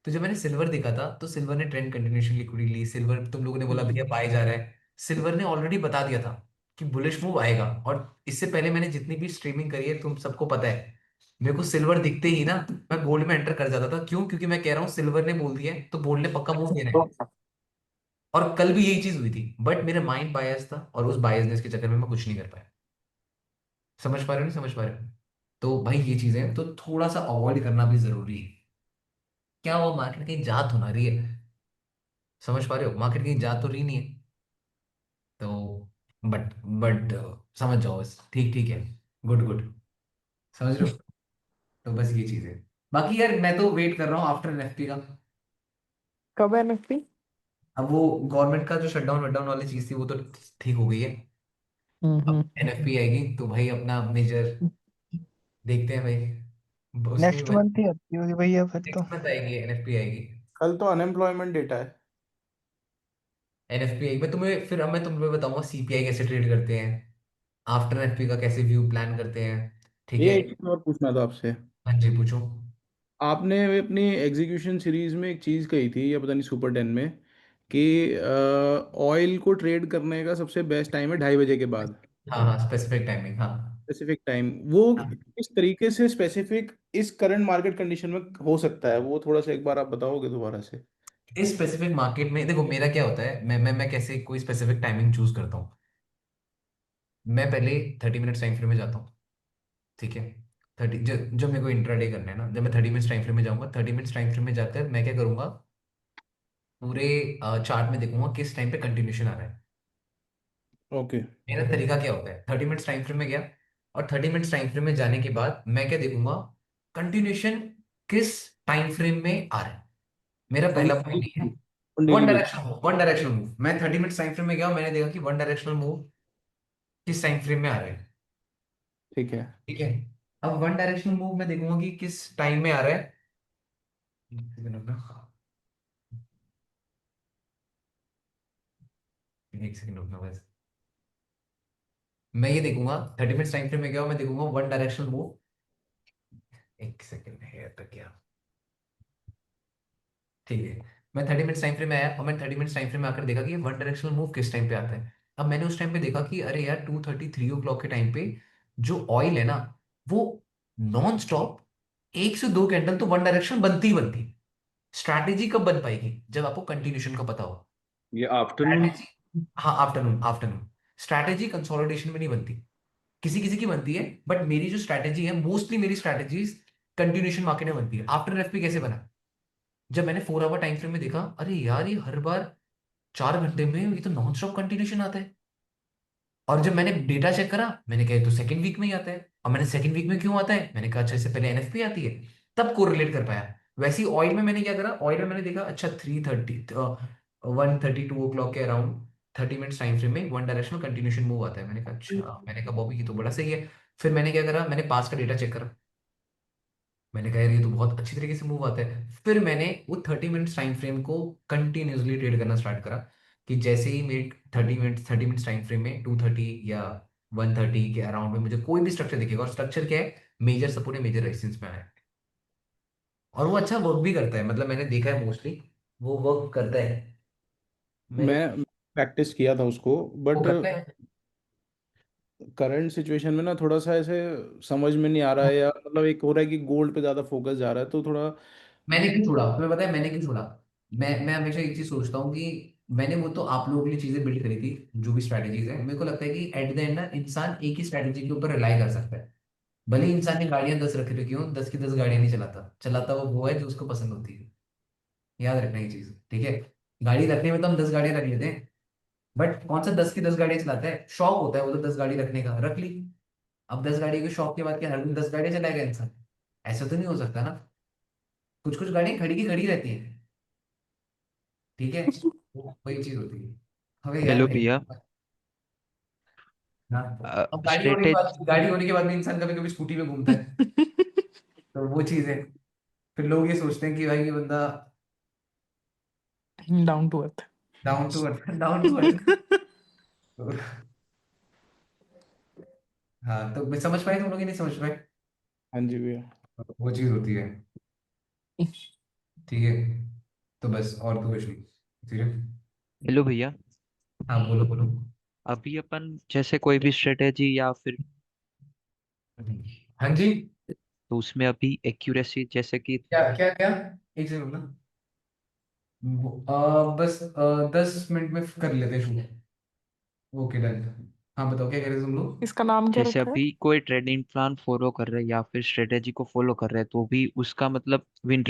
तो जब मैंने सिल्वर देखा था तो सिल्वर ने ट्रेंड कंटिन्यूशन लिक्विडिटी ली, सिल्वर तुम लोगों ने बोला भैया बाय जा रहा है, सिल्वर ने ऑलरेडी बता दिया था कि बुलिश मूव आएगा। और इससे पहले मैंने जितनी भी स्ट्रीमिंग करी है तुम सबको पता है, मेरे को सिल्वर दिखते ही ना मैं गोल्ड में एंटर कर जाता था। क्यों? क्योंकि मैं कह रहा हूँ सिल्वर ने बोल दिया है तो गोल्ड ने पक्का मूव देना है। और कल भी यही चीज हुई थी, बट मेरे माइंड बायस था, और उस बायसनेस के चक्कर में मैं कुछ नहीं कर पाया। समझ पा रहे हो नहीं समझ पा रहे हो? तो भाई ये चीजें तो थोड़ा सा अवॉइड करना भी जरूरी है। क्या वो मार्केट कहीं जा तो ना रही है, समझ पा रहे हो, मार्केट कहीं जा तो रही नहीं है, तो बट समझ जाओ बस, ठीक ठीक है, गुड गुड, समझ रहे हो। तो बस ये चीज है। बाकी यार मैं तो वेट कर रहा हूँ आफ्टर एनएफपी का। कब है एनएफपी? अब वो गवर्नमेंट का जो शटडाउन वटडाउन वाली चीज थी वो तो ठीक हो गई है, अब हम्म। एनएफपी आएगी तो भाई अपना मेजर देखते हैं भाई, उसमें नेक्स्ट मंथ ही आती होगी भैया फिर तो। नेक्स्ट मंथ आएगी एनएफपी आएगी। कल तो अनएम्प्लॉयमेंट डेटा है। एनएफपी आएगी, मैं तुम्हें फिर अब मैं तुम्हें बताऊंगा सीपीआई कैसे ट्रेड करते हैं, आफ्टर एनएफपी का कैसे व्यू प्लान करते हैं, ठीक ये है। एक चीज और पूछना था आपसे। हाँ जी पूछो। आपने अपनी एग्जीक्यूशन सीरीज में एक चीज कही थी, या पता नहीं सुपर 10 में, कि ऑयल को ट्रेड करने का सबसे बेस्ट टाइम है 2:30 बजे के बाद, हाँ हाँ स्पेसिफिक टाइमिंग, हाँ स्पेसिफिक टाइम। वो हाँ। किस तरीके से स्पेसिफिक इस करंट मार्केट कंडीशन में हो सकता है, वो थोड़ा सा एक बार आप बताओगे दोबारा से? इस स्पेसिफिक मार्केट में देखो मेरा क्या होता है, मैं कैसे कोई स्पेसिफिक टाइमिंग चूज करता हूँ। मैं पहले 30 मिनट्स टाइम फ्रेम में जाता हूँ, ठीक है। 30 जब मेरे को इंट्राडे करना है ना, जब मैं 30 मिनट्स टाइम फ्रेम में जाऊंगा, 30 मिनट्स टाइम फ्रेम में जाकर मैं क्या करूंगा, पूरे चार्ट में देखूंगा किस टाइम पे कंटिन्यूशन आ रहा है। ओके। मेरा तरीका क्या होता है, 30 मिनट्स टाइम फ्रेम में गया, और 30 मिनट्स टाइम फ्रेम में जाने के बाद मैं क्या देखूंगा, कंटिन्यूशन किस टाइम फ्रेम में आ रहा है। मेरा तो पहला पॉइंट ये है। वन डेली डायरेक्शनल मूव मैं 30 मिनट्स टाइम फ्रेम में गया, मैंने देखा कि वन डायरेक्शनल मूव किस टाइम फ्रेम में आ रहा है। ठीक है। ठीक है, अब वन डायरेक्शनल मूव मैं देखूंगा कि किस टाइम में आ रहा है। एक सेकंड रुकना बस, मैं ये देखूंगा 30 मिनट्स टाइम फ्रेम में गया, मैं देखूंगा वन डायरेक्शनल मूव। एक सेकंड है तक क्या, ठीक है, मैं 30 मिनट्स टाइम फ्रेम में आया और मैंने 30 मिनट्स टाइम फ्रेम में आकर देखा कि वन डायरेक्शनल मूव किस टाइम पे आता है। अब मैंने उस टाइम पे देखा कि अरे यार 2:30 3 o'clock के टाइम पे जो ऑयल है ना वो नॉन स्टॉप 1 से 2 कैंडल तो वन डायरेक्शन बनती ही बनती। स्ट्रैटेजी कब बन पाएगी, जब आपको कंटिन्यूशन का पता हो। ये आफ्टरनून। हाँ आफ्टरनून आफ्टरनून। स्ट्रैटेजी कंसोलिडेशन में नहीं बनती, किसी किसी की बनती है, बट मेरी जो स्ट्रैटेजी है मोस्टली मेरी स्ट्रैटेजीज कंटिन्यूशन मार्केट में बनती है। आफ्टर एफपी कैसे बना, जब मैंने 4 आवर टाइम फ्रेम में देखा अरे यार ये हर बार 4 घंटे में ये तो नॉन स्टॉप कंटिन्यूशन आता है। और जब मैंने डेटा चेक करा मैंने कहा ये तो सेकंड वीक में ही आता है। और मैंने सेकंड वीक में क्यों आता है, मैंने कहा अच्छा इससे पहले एनएफपी आती है, तब कोरिलेट कर पाया। वैसे ही ऑयल में मैंने क्या करा, ऑयल में मैंने देखा अच्छा 3:30 1:32 o'clock के अराउंड 30 मिनट्स टाइम फ्रेम में वन डायरेक्शनल कंटिन्यूशन मूव आता है। मैंने कहा अच्छा, मैंने कहा बॉबी ये तो बड़ा सही है। फिर मैंने क्या करा, मैंने पास का डेटा चेक करा, मैंने कहा यार ये तो बहुत अच्छी तरीके से मूव आता है। फिर मैंने वो 30 मिनट्स टाइम फ्रेम को कंटिन्यूसली ट्रेड करना स्टार्ट करा, कि जैसे ही मेरे 30 मिनट्स टाइम फ्रेम में 2:30 या 1:30 के अराउंड में मुझे कोई भी स्ट्रक्चर दिखेगा, और स्ट्रक्चर क्या है, मेजर सपोर्ट है मेजर रेजिस्टेंस में आया, और वो अच्छा वर्क भी करता है, मतलब मैंने देखा है मोस्टली वो वर्क करता है। मैंने मैं प्रैक्टिस किया था उसको, वो बट करता है। करंट सिचुएशन में ना थोड़ा सा ऐसे समझ में नहीं आ रहा है, या मतलब एक हो रहा है कि गोल्ड पे ज़्यादा फोकस जा रहा है, तो थोड़ा मैंने क्यों छोड़ा तुम्हें पता है, मैंने क्यों छोड़ा। मैं हमेशा एक चीज सोचता हूँ कि मैंने वो तो आप लोगों के लिए चीजें बिल्ड करी थी, जो भी स्ट्रैटेजीज है, मेरे को लगता है कि एट द एंड ना इंसान एक ही स्ट्रैटेजी के ऊपर रिलाई कर सकता है। भले ही इंसान ने गाड़ियां 10 रखी रखी हो, 10 की 10 गाड़ियां नहीं चलाता, चलाता वो है जो उसको पसंद होती है। याद रखना ये चीज, ठीक है। गाड़ी रखने में तो हम 10 गाड़ियां रख लेते हैं, बट कौन सा 10 की 10 गाड़ियां चलाता है, शौक होता है वो तो 10 गाड़ी रखने का, रख ली। अब 10 गाड़ी के शौक के बाद क्या हर दिन 10 गाड़ियां चलाएगा इंसान, ऐसा तो नहीं हो सकता ना। कुछ कुछ गाड़ियां खड़ी की खड़ी रहती हैं, ठीक है, वही चीज होती है। हमें यार हेलो नहीं। भैया। हाँ, अब स्ट्रेटेजी। गाड़ी होने के बाद भी इंसान कभी कभी स्कूटी में घूमता है, तो वो चीज है। फिर लोग ये सोचते हैं कि भाई ये बंदा down to earth. Down to earth down to earth. हाँ तो मैं समझ पाए, तुम लोग ये नहीं समझ पाए, हाँ जी भैया। वो चीज होती है, ठीक है। तो बस और तो कुछ नहीं, ठीक है। हेलो भैया। हाँ बोलो बोलो। अभी अपन जैसे कोई भी स्ट्रेटेजी या फिर हाँ जी। तो उसमें अभी एक्यूरेसी जैसे कि क्या क्या क्या, एक सेकंड ना, बस 10 मिनट में कर लेते हैं शुरू, ओके डन। हाँ बताओ क्या कह रहे थे तुम लोग। इसका नाम क्या जैसे रखा है? अभी कोई ट्रेडिंग प्लान फॉलो कर रहे हैं या फिर स्ट्रेटेजी को फॉलो कर रहे हैं तो भी उसका मतलब विन,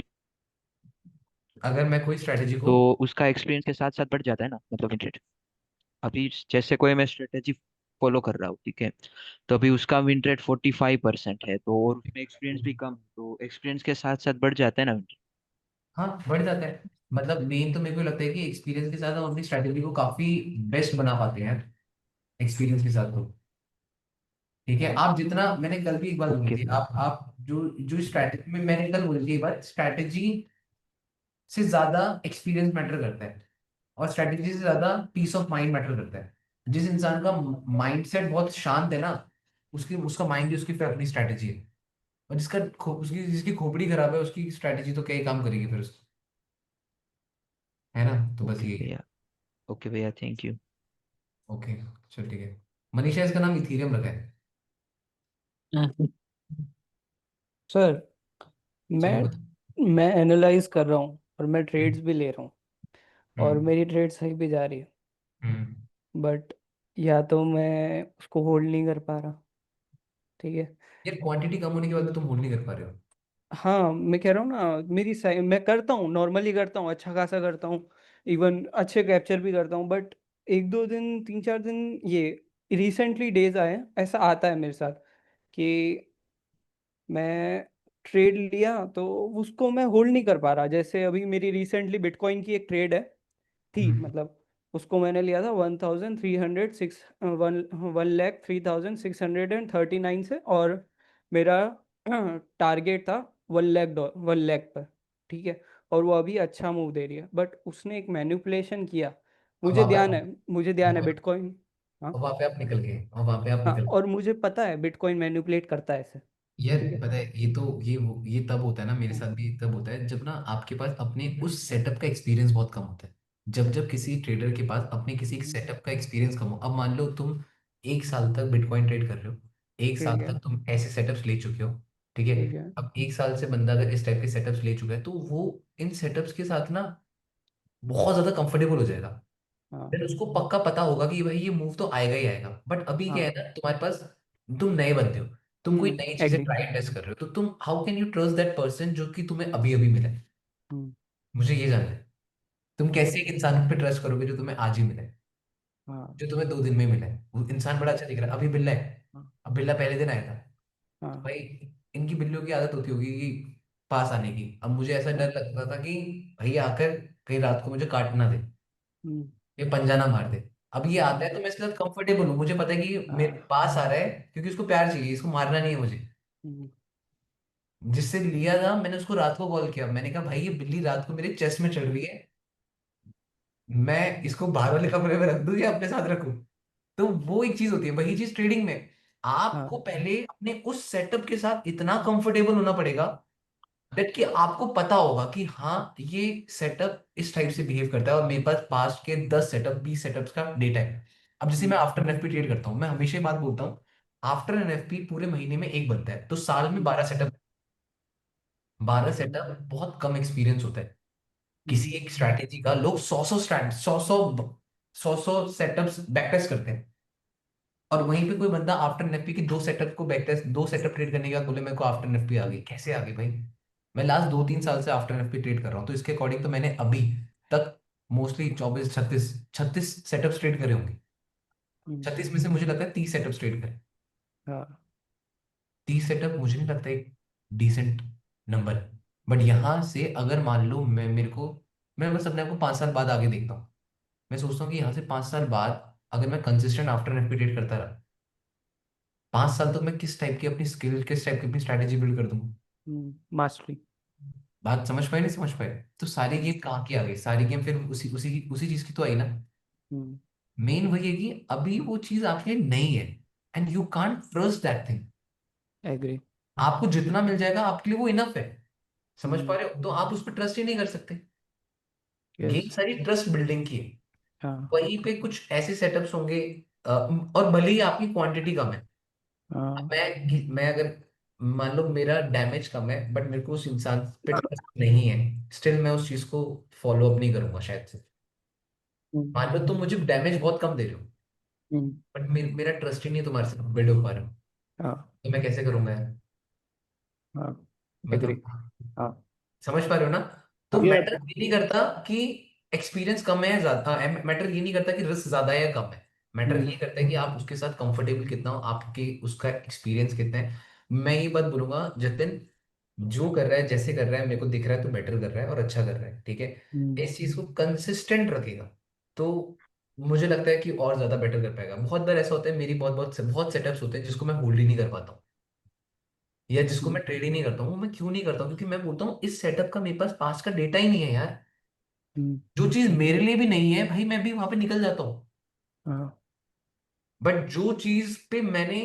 अगर मैं कोई स्ट्रेटेजी को, तो उसका एक्सपीरियंस के साथ साथ बढ़ जाता है ना, मतलब विन रेट। अभी जैसे कोई मैं स्ट्रेटेजी फॉलो कर रहा हूँ, ठीक है, तो अभी उसका विन रेट 45% है, तो और उसमें एक्सपीरियंस भी कम, तो एक्सपीरियंस के साथ साथ बढ़ जाता है ना विन रेट। हाँ बढ़ जाता है। मतलब मेन तो मेरे को लगता है कि एक्सपीरियंस के साथ हम अपनी स्ट्रेटेजी को काफी बेस्ट बना पाते हैं एक्सपीरियंस के साथ तो, ठीक है। आप जितना, मैंने कल भी एक बात बोली ओके थी, भैया। आप जो जो स्ट्रैटेजी में मैंने कल बोली थी एक बात, स्ट्रैटेजी से ज्यादा एक्सपीरियंस मैटर करता है, और स्ट्रैटेजी से ज्यादा पीस ऑफ माइंड मैटर करता है। जिस इंसान का माइंडसेट बहुत शांत है ना, उसकी उसका माइंड ही उसकी फिर अपनी स्ट्रैटेजी है। और उसकी जिसकी खोपड़ी खराब है उसकी स्ट्रैटेजी तो क्या ही काम करेगी फिर उसकी, है ना। तो बस ओके ये, भैया। ओके भैया, थैंक यू। ओके चल ठीक है। मनीषा इसका नाम इथीरियम रखा है। सर चलो मैं बता। मैं एनालाइज कर रहा हूँ और मैं ट्रेड्स भी ले रहा हूँ और हम्म मेरी ट्रेड सही भी जा रही है, हम्म। बट या तो मैं उसको होल्ड नहीं कर पा रहा, ठीक है। यार क्वांटिटी कम होने के बाद भी तुम होल्ड नहीं कर पा रहे हो। हाँ मैं कह रहा हूँ ना, मैं करता हूँ, नॉर्मली करता हूँ, अच्छा खासा करता हूँ, इवन अच्छे कैप्चर भी करता हूँ, बट एक दो दिन 3 4 दिन ये रिसेंटली डेज आए हैं, ऐसा आता है मेरे साथ कि मैं ट्रेड लिया तो उसको मैं होल्ड नहीं कर पा रहा। जैसे अभी मेरी रिसेंटली बिटकॉइन की एक ट्रेड है, थी, मतलब उसको मैंने लिया था 1,339 से, और मेरा टारगेट था 1 लाख पर, ठीक है। और वो अभी अच्छा मूव दे रही है, बट उसने एक मैनिपुलेशन किया, और मुझे वहां पे ध्यान है, मुझे ध्यान है बिटकॉइन। हाँ और वहां पे आप निकल गए, और वहां पे आप हाँ, निकल और मुझे पता है बिटकॉइन मैनिपुलेट करता है ऐसे, यार ठीक है। पता है, ये तब होता है ना, मेरे साथ भी तब होता है जब ना आपके पास अपने उस सेटअप का एक्सपीरियंस बहुत कम होता है। जब जब किसी ट्रेडर के पास अपने किसी सेटअप का एक्सपीरियंस कम हो, अब मान लो तुम 1 साल तक बिटकॉइन ट्रेड कर रहे हो, एक ठीक साल है, तक तुम ऐसे सेटअप्स ले चुके हो, ठीक है। ठीक है। अब 1 साल से बंदा अगर इस टाइप के सेटअप्स ले चुका है तो वो इन सेटअप्स के साथ ना बहुत ज्यादा कंफर्टेबल हो जाएगा। हाँ फिर उसको पक्का पता होगा कि भाई ये मूव तो आएगा ही आएगा। बट अभी क्या हाँ। है ना, तुम्हारे पास, तुम नए बंदे हो, तुम कोई नई चीजें एग्री। ट्राई टेस्ट कर रहे हो, तो तुम how can you trust that person जो कि तुम्हें अभी अभी मिला है? मुझे ये जानना है, तुम कैसे एक इंसान पे ट्रस्ट करोगे जो तुम्हें आज ही मिला है, हाँ जो तुम्हें 2 दिन में मिला है? वो इंसान बड़ा अच्छा दिख रहा है, अभी बिल्ला है, हाँ अब बिल्ला पहले दिन आया था। तो हाँ भाई इनकी बिल्लियों की आदत होती होगी कि पास आने की। अब मुझे ऐसा हाँ। डर लगता था कि भैया आकर कहीं रात को मुझे काट ना दे, हम्म, ये पंजा ना मार दे। अब ये आता है तो मैं इसके साथ कंफर्टेबल हूँ, मुझे पता है कि ये मेरे हाँ। पास आ रहा है क्योंकि उसको प्यार चाहिए, इसको मारना नहीं है मुझे। हम्म, जिससे लिया था मैंने उसको रात को कॉल किया, मैंने कहा भाई ये बिल्ली रात को मेरे चेस्ट में चढ़ रही है, मैं इसको बाहर वाले कमरे में रख दूं या अपने साथ रखूं? तो वो एक चीज होती है, वही चीज ट्रेडिंग में। आपको हाँ। पहले अपने उस सेटअप के साथ इतना कंफर्टेबल होना पड़ेगा दैट कि आपको पता होगा कि हाँ ये सेटअप इस टाइप से बिहेव करता है, और मेरे पास पास्ट के 10 सेटअप 20 सेटअप्स का डेटा है। अब जैसे मैं आफ्टर एनएफपी ट्रेड करता हूँ, मैं हमेशा ये बात बोलता हूँ, आफ्टर एनएफपी पूरे महीने में एक बनता है, तो साल में 12 सेटअप। 12 सेटअप बहुत कम एक्सपीरियंस होता है। किसी एक स्ट्रैटेजी का लोग 100 सेटअप्स बैकटेस्ट करते हैं, और वहीं पे कोई बंदा आफ्टर एनएफपी के 2 सेटअप को बैकटेस्ट, 2 सेटअप ट्रेड करने के बाद बोले मेरे को आफ्टर एनएफपी आ गई, कैसे आ गई भाई? मैं लास्ट 2-3 साल से आफ्टर एनएफपी ट्रेड कर रहा हूँ, तो इसके अकॉर्डिंग तो मैंने अभी तक मोस्टली 24 36 36 सेटअप्स ट्रेड करे होंगे। 36 में से मुझे लगता है 30 सेटअप्स ट्रेड करे। हाँ 30 सेटअप मुझे नहीं लगता एक डिसेंट नंबर है। बट यहाँ से अगर मान लो मैं बस अपने आप को 5 साल बाद आगे देखता हूँ, मैं सोचता हूँ कि यहाँ से 5 साल बाद अगर मैं कंसिस्टेंट आफ्टर एनएफपी ट्रेड करता रहा, 5 साल तक मैं किस टाइप की अपनी स्किल, किस टाइप की अपनी स्ट्रैटेजी बिल्ड कर दूंगा। मास्टरी। बात समझ पाए नहीं समझ पाए? तो सारी गेम कहाँ की आ गई, सारी गेम फिर उसी चीज की तो आई ना। मेन वही है कि अभी वो चीज आपके लिए नहीं है, and you can't trust that thing. Agree. आपको जितना मिल जाएगा आपके लिए वो इनफ है, समझ पा रहे हो? तो आप उस पर ट्रस्ट ही नहीं कर सकते। Game yes. सारी ट्रस्ट बिल्डिंग की है। हाँ वहीं पे कुछ ऐसे सेटअप्स होंगे, और भले ही आपकी क्वांटिटी कम है। हाँ। मैं अगर मान लो मेरा डैमेज कम है बट मेरे को उस इंसान पे ट्रस्ट नहीं है, स्टिल मैं उस चीज को फॉलो अप नहीं करूंगा शायद से। हम्म, मान लो तुम मुझे डैमेज बहुत कम दे रहे हो, हम्म, बट मेरा ट्रस्ट ही नहीं तुम्हारे साथ बिल्ड हो पा रहा, हाँ तो मैं कैसे करूंगा यार? हाँ। एग्री। मतलब हाँ। समझ पा रहे हो ना? तो ये मैटर ये नहीं करता कि एक्सपीरियंस कम है या ज्यादा, मैटर ये नहीं करता कि रिस्क ज्यादा है या कम है। मैटर ये करता है कि आप उसके साथ कंफर्टेबल कितना हो, आपके उसका एक्सपीरियंस कितना है। मैं ये बात बोलूंगा, जतिन जो कर रहा है जैसे कर रहा है मेरे को दिख रहा है तो बेटर कर रहा है और अच्छा कर रहा है, ठीक है। इस चीज को कंसिस्टेंट रखेगा तो मुझे लगता है कि और ज्यादा बेटर कर पाएगा। बहुत बार ऐसा होता है, मेरी बहुत बहुत बहुत सेटअप्स होते हैं जिसको मैं होल्ड ही नहीं कर पाता हूँ, या जिसको मैं ट्रेड ही नहीं करता हूँ। मैं क्यों नहीं करता हूँ? क्योंकि मैं बोलता हूँ इस सेटअप का मेरे पास पास का डेटा ही नहीं है यार। जो चीज मेरे लिए भी नहीं है भाई, मैं भी वहां पे निकल जाता हूँ। हाँ बट जो चीज पे मैंने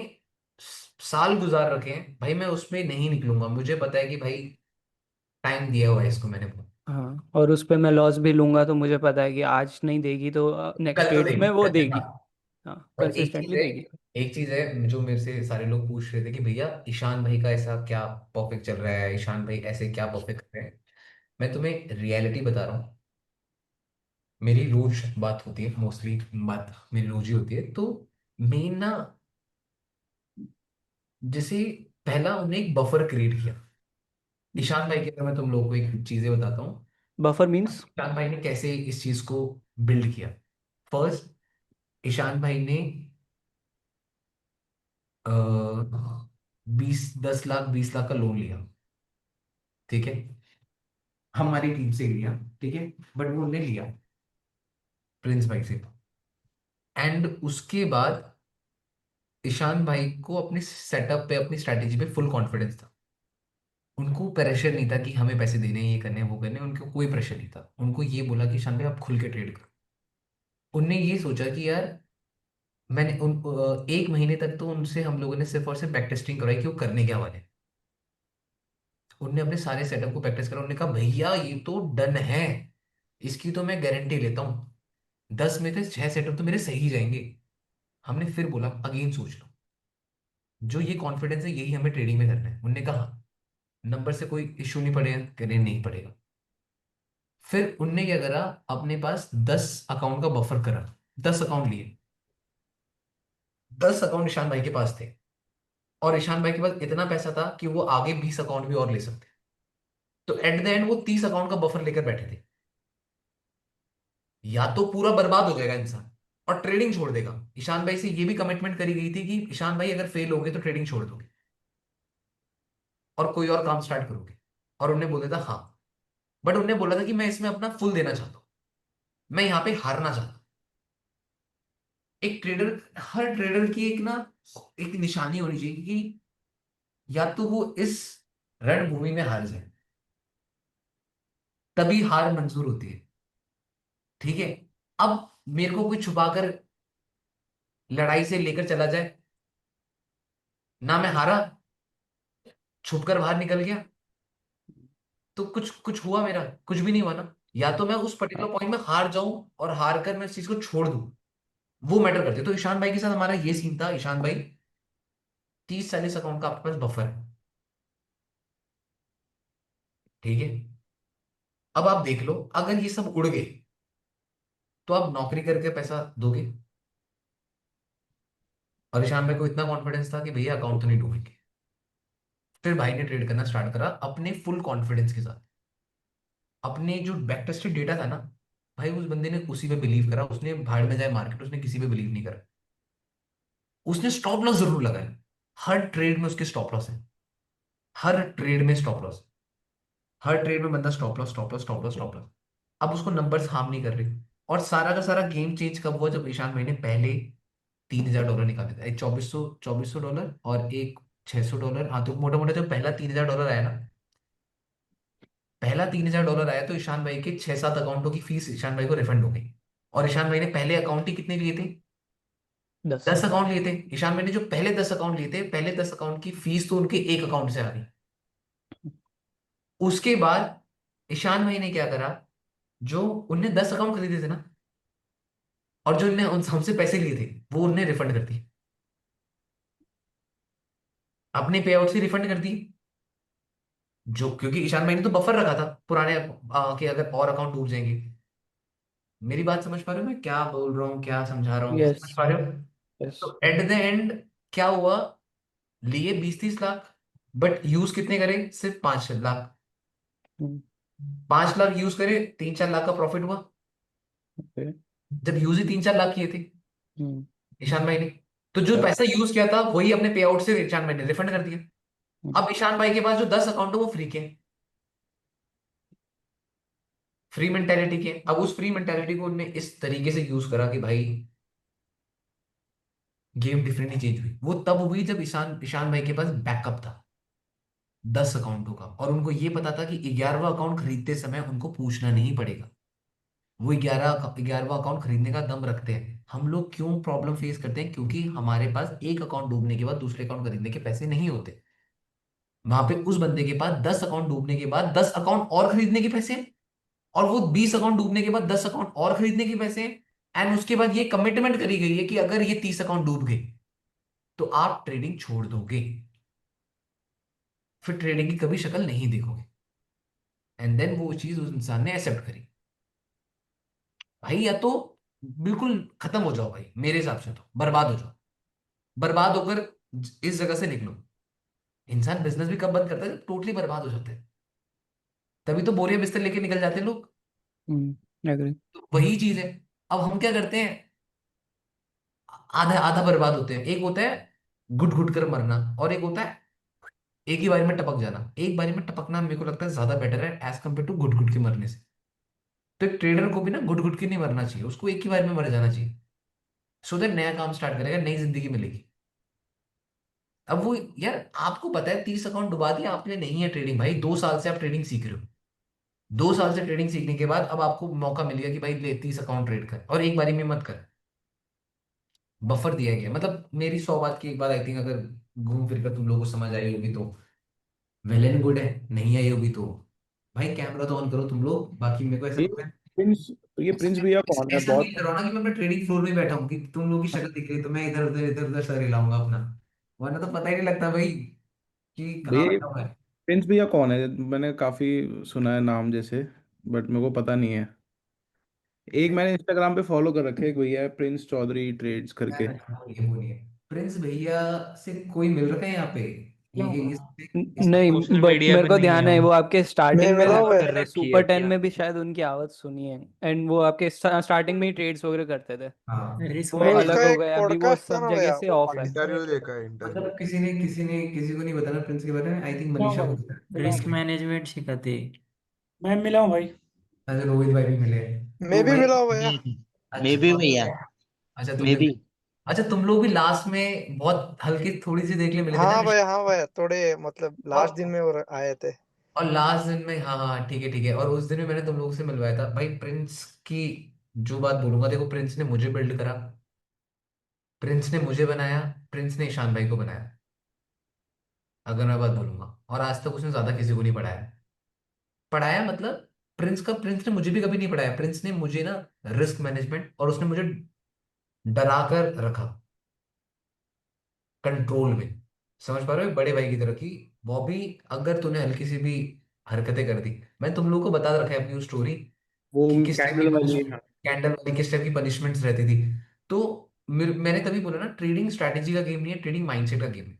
साल गुजार रखे हैं भाई, मैं उसमें नहीं निकलूंगा। मुझे पता है कि भाई टाइम दिया हुआ है इसको मैंने बहुत। हाँ। और उस पे मैं लॉस भी लूंगा तो मुझे पता है कि आज नहीं देगी तो नेक्स्ट कल तो डेट में देगी, वो कल देगी। हाँ। हाँ बट एक चीज कंसिस्टेंटली है, देगी। एक चीज है जो मेरे से सारे लोग पूछ रहे थे कि भैया ईशान भाई का ऐसा क्या परफेक्ट चल रहा है, ईशान भाई ऐसे क्या परफेक्ट कर रहे हैं। मैं तुम्हें रियलिटी बता रहा हूँ, मेरी रोज बात होती है, मोस्टली बात मेरी रोज ही होती है। तो मेन ना, जैसे पहला उन्होंने एक बफर क्रिएट किया ईशान भाई के। अंदर मैं तुम लोगों को एक चीजें बताता हूँ, बफर मीन्स? ईशान भाई ने कैसे इस चीज को बिल्ड किया। फर्स्ट, ईशान भाई ने 10 लाख 20 लाख का लोन लिया, ठीक है। हमारी टीम से लिया, ठीक है, बट वो उन्होंने लिया। प्रिंस भाई से। एंड उसके बाद ईशान भाई को अपने सेटअप पे, अपनी स्ट्रैटेजी पे फुल कॉन्फिडेंस था। उनको प्रेशर नहीं था कि हमें पैसे देने हैं, ये करने हैं, वो करने हैं। उनको कोई प्रेशर नहीं था। उनको ये बोला कि ईशान भाई आप खुल के ट्रेड करो। उनने ये सोचा कि यार मैंने 1 महीने तक तो उनसे हम लोगों ने सिर्फ और सिर्फ बैक टेस्टिंग करवाई कि वो करने क्या वाले हैं। उनने अपने सारे सेटअप को बैक टेस्ट करा। उन्होंने कहा भैया ये तो डन है, इसकी तो मैं गारंटी लेता हूँ, 10 में से 6 सेटअप तो मेरे सही जाएंगे। हमने फिर बोला अगेन सोच लो, जो ये कॉन्फिडेंस है यही हमें ट्रेडिंग में करना है। उनने कहा नंबर से कोई इश्यू नहीं पड़ेगा, कहने नहीं पड़ेगा। फिर उनने क्या करा, अपने पास 10 अकाउंट का बफर करा। 10 अकाउंट लिए, 10 अकाउंट ईशान भाई के पास थे। और ईशान भाई के पास इतना पैसा था कि वो आगे 20 अकाउंट भी और ले सकते। तो एट द एंड वो 30 अकाउंट का बफर लेकर बैठे थे। या तो पूरा बर्बाद हो जाएगा इंसान और ट्रेडिंग छोड़ देगा। ईशान भाई से ये भी कमिटमेंट करी गई थी कि ईशान भाई अगर फेल हो गए तो ट्रेडिंग छोड़ दोगे और कोई और काम स्टार्ट करोगे। और उन्होंने बोला था हाँ, बट उन्होंने बोला था कि मैं इसमें अपना फुल देना चाहता हूं, मैं यहां पे हारना चाहता हूं। एक ट्रेडर, हर ट्रेडर की एक ना एक निशानी होनी चाहिए कि या तो वो इस रणभूमि में हार जाए, तभी हार मंजूर होती है। ठीक है, अब मेरे को कोई छुपाकर लड़ाई से लेकर चला जाए, ना मैं हारा, छुपकर बाहर निकल गया, तो कुछ कुछ हुआ, मेरा कुछ भी नहीं हुआ ना। या तो मैं उस पर्टिकुलर पॉइंट में हार जाऊं और हार कर मैं इस चीज को छोड़ दूं, वो मैटर करते। तो ईशान भाई के साथ हमारा ये सीन था। ईशान भाई 30-40 अकाउंट का आपके पास बफर है, ठीक है। अब आप देख लो, अगर ये सब उड़ गए तो आप नौकरी करके पैसा दोगे। और ईशान भाई को इतना कॉन्फिडेंस था कि भैया अकाउंट तो नहीं डूबेंगे। फिर भाई ने ट्रेड करना स्टार्ट करा अपने फुल कॉन्फिडेंस के साथ। अपने जो बैक टेस्टेड डेटा था ना भाई, उस बंदे ने उसी पे बिलीव करा। उसने भाड़ में जाए मार्केट, उसने किसी पे बिलीव नहीं करा। उसने स्टॉप लॉस जरूर लगाया। हर ट्रेड में उसके स्टॉप लॉस है, हर ट्रेड में स्टॉप लॉस। हर ट्रेड में बंदा stop loss, stop loss, stop loss, stop loss. अब उसको नंबर्स हार्म नहीं कर रहे। और सारा का सारा गेम चेंज कब हुआ, जब ईशान भाई ने पहले $3000 निकाले थे। एक 2400 और एक $600। हाँ, तो मोटा मोटा जब पहला $3000 आया ना, पहला $3000 आया तो ईशान भाई के 6-7 अकाउंटों की फीस ईशान भाई को रिफंड हो गई। और ईशान भाई ने पहले अकाउंट ही कितने लिए थे, 10 अकाउंट लिए थे। ईशान भाई ने जो पहले 10 अकाउंट लिए थे, पहले 10 अकाउंट की फीस तो उनके एक अकाउंट से आ गई। उसके बाद ईशान भाई ने क्या करा, जो उनने 10 अकाउंट खरीदे थे ना, और जो उनने हमसे पैसे लिए थे, वो उनने रिफंड कर दिए, अपने पे आउट से रिफंड कर दिए। जो क्योंकि ईशान भाई ने तो बफर रखा था पुराने कि अगर और अकाउंट डूब जाएंगे। मेरी बात समझ पा रहे हो मैं क्या बोल रहा हूँ, क्या समझा रहा हूँ, समझ यस पा रहे हो? यस तो एट द एंड क्या हुआ, लिए 20-30 लाख, बट यूज कितने करे, सिर्फ 5 लाख। 5 लाख यूज करे, 3-4 लाख का प्रॉफिट हुआ। ओके जब यूज ही 3-4 लाख किए थे ईशान भाई ने, तो जो यस पैसा यूज किया था वही अपने पे आउट से ईशान भाई ने रिफंड कर दिया। अब ईशान भाई के पास जो 10 अकाउंट है वो फ्री के हैं, फ्री मेंटेलिटी के हैं। अब उस फ्री मेंटेलिटी को उन्होंने इस तरीके से यूज करा कि भाई गेम डिफरेंटली चेंज हुई। वो तब हुई जब ईशान ईशान भाई के पास बैकअप था 10 अकाउंटों का, और उनको ये पता था कि 11वां अकाउंट खरीदते समय उनको पूछना नहीं पड़ेगा। वो 11वां अकाउंट खरीदने का दम रखते हैं। हम लोग क्यों प्रॉब्लम फेस करते हैं, क्योंकि हमारे पास एक अकाउंट डूबने के बाद दूसरे अकाउंट खरीदने के पैसे नहीं होते। वहां पे उस बंदे के पास 10 अकाउंट डूबने के बाद 10 अकाउंट और खरीदने के पैसे हैं, और वो 20 अकाउंट डूबने के बाद 10 अकाउंट और खरीदने के पैसे हैं। एंड उसके बाद ये कमिटमेंट करी गई है कि अगर ये 30 अकाउंट डूब गए तो आप ट्रेडिंग छोड़ दोगे, फिर ट्रेडिंग की कभी शक्ल नहीं देखोगे। एंड देन वो चीज उस इंसान ने एक्सेप्ट करी। भाई या तो बिल्कुल खत्म हो जाओ भाई, मेरे हिसाब से तो बर्बाद हो जाओ। बर्बाद होकर इस जगह से निकलो। इंसान बिजनेस भी कब बंद करता है, टोटली बर्बाद हो जाते हैं। तभी तो बोरिया बिस्तर लेके निकल जाते हैं लोग। एग्री तो वही चीज है। अब हम क्या करते हैं, आधा आधा बर्बाद होते हैं। एक होता है घुट घुट कर मरना, और एक होता है एक ही बारी में टपक जाना। एक बारी में टपकना मेरे को लगता है ज्यादा बेटर है एज कम्पेयर टू घुट घुट के मरने से। तो एक ट्रेडर को भी ना घुट घुट के नहीं मरना चाहिए, उसको एक ही बार में मर जाना चाहिए, सो दैट नया काम स्टार्ट करेगा, नई जिंदगी मिलेगी। अब वो यार आपको पता है 30 अकाउंट डुबा दिया आपने, नहीं है ट्रेडिंग भाई, 2 साल से आप ट्रेडिंग सीख रहे हो, 2 साल से ट्रेडिंग सीखने के बाद अब आपको मौका मिल गया कि भाई ले 30 अकाउंट ट्रेड कर, और एक बारी में मत कर, बफर दिया गया। मतलब मेरी 100 बात की एक बात आई थिंक अगर घूम फिर कर तुम लोगों को समझ आई होगी तो वेल एंड गुड है, नहीं आई होगी तो भाई कैमरा तो ऑन करो तुम लोग, बाकी मेरे को ऐसा ये लगता है प्रिंस ये प्रिंस भैया कौन है? ऐसा बहुत फील करो ना कि मैं अपने ट्रेडिंग फ्लोर में बैठा हूँ, कि तुम लोगों की शक्ल दिख रही है तो मैं इधर उधर सर हिलाऊंगा अपना, वरना तो पता ही नहीं लगता भाई कि कहाँ भैया ये बैठा हुआ है। प्रिंस भैया कौन है? मैंने काफी सुना है नाम जैसे, बट मेरे को पता नहीं है। एक मैंने इंस्टाग्राम पे फॉलो कर रखे, एक भैया है प्रिंस चौधरी ट्रेड्स करके। वो नहीं है प्रिंस भैया से कोई मिल रखा है यहाँ पे, नहीं, सोशल बट मीडिया मेरे पे को नहीं है ध्यान है वो, वो आपके स्टार्टिंग में मिला हुआ है। मैंने रखी है सुपर 10 क्या? में भी शायद उनकी आवाज सुनी है, एंड वो आपके स्टार्टिंग में ही ट्रेड्स वगैरह करते थे। हाँ रिस्क वो मैं अलग उसका हो एक गए, अभी वो पॉडकास्ट सब सुना जगह भैया, से ऑफ है। इंटरव्यू देखा है, इंटरव्यू। मतलब किसी को नहीं बताना प्रिंस के बारे में, आई थिंक मनीषा को पता है। रिस्क मैनेजमेंट सिखाते। मैं मिला हूँ भाई। अच्छा रोहित भाई भी मिले हैं मैं तो भी भाई, मिला हुआ भैया। मे अच्छा भी तो भैया, अच्छा मे तुमने भी। भी, अच्छा तुम लोग भी लास्ट में बहुत हल्की थोड़ी सी देर के लिए मिले थे ना, हाँ भैया थोड़े मतलब लास्ट दिन और में वो आए थे। और लास्ट दिन में, हाँ हाँ ठीक है, और उस दिन में मैंने तुम लोगों से मिलवाया था भाई। प्रिंस की जो बात बोलूंगा, देखो प्रिंस ने मुझे बिल्ड करा, प्रिंस ने मुझे बनाया, प्रिंस ने ईशान भाई को बनाया, अगर मैं बात बोलूंगा, और आज तक उसने ज्यादा किसी को नहीं पढ़ाया, पढ़ाया मतलब प्रिंस ने मुझे भी कभी नहीं पढ़ाया, प्रिंस ने मुझे ना रिस्क मैनेजमेंट, और उसने मुझे डरा कर रखा कंट्रोल में, समझ पा रहे हो, बड़े भाई की तरह की। बॉबी अगर तूने हल्की सी भी हरकतें कर दी, मैं तुम लोगों को बता रखा है अपनी उस स्टोरी वो कि किस टाइप की कैंडल वाली। कैंडल वाली किस टाइप की पनिशमेंट्स रहती थी। तो मैंने तभी बोला ना, ट्रेडिंग स्ट्रैटेजी का गेम नहीं है, ट्रेडिंग माइंडसेट का गेम है।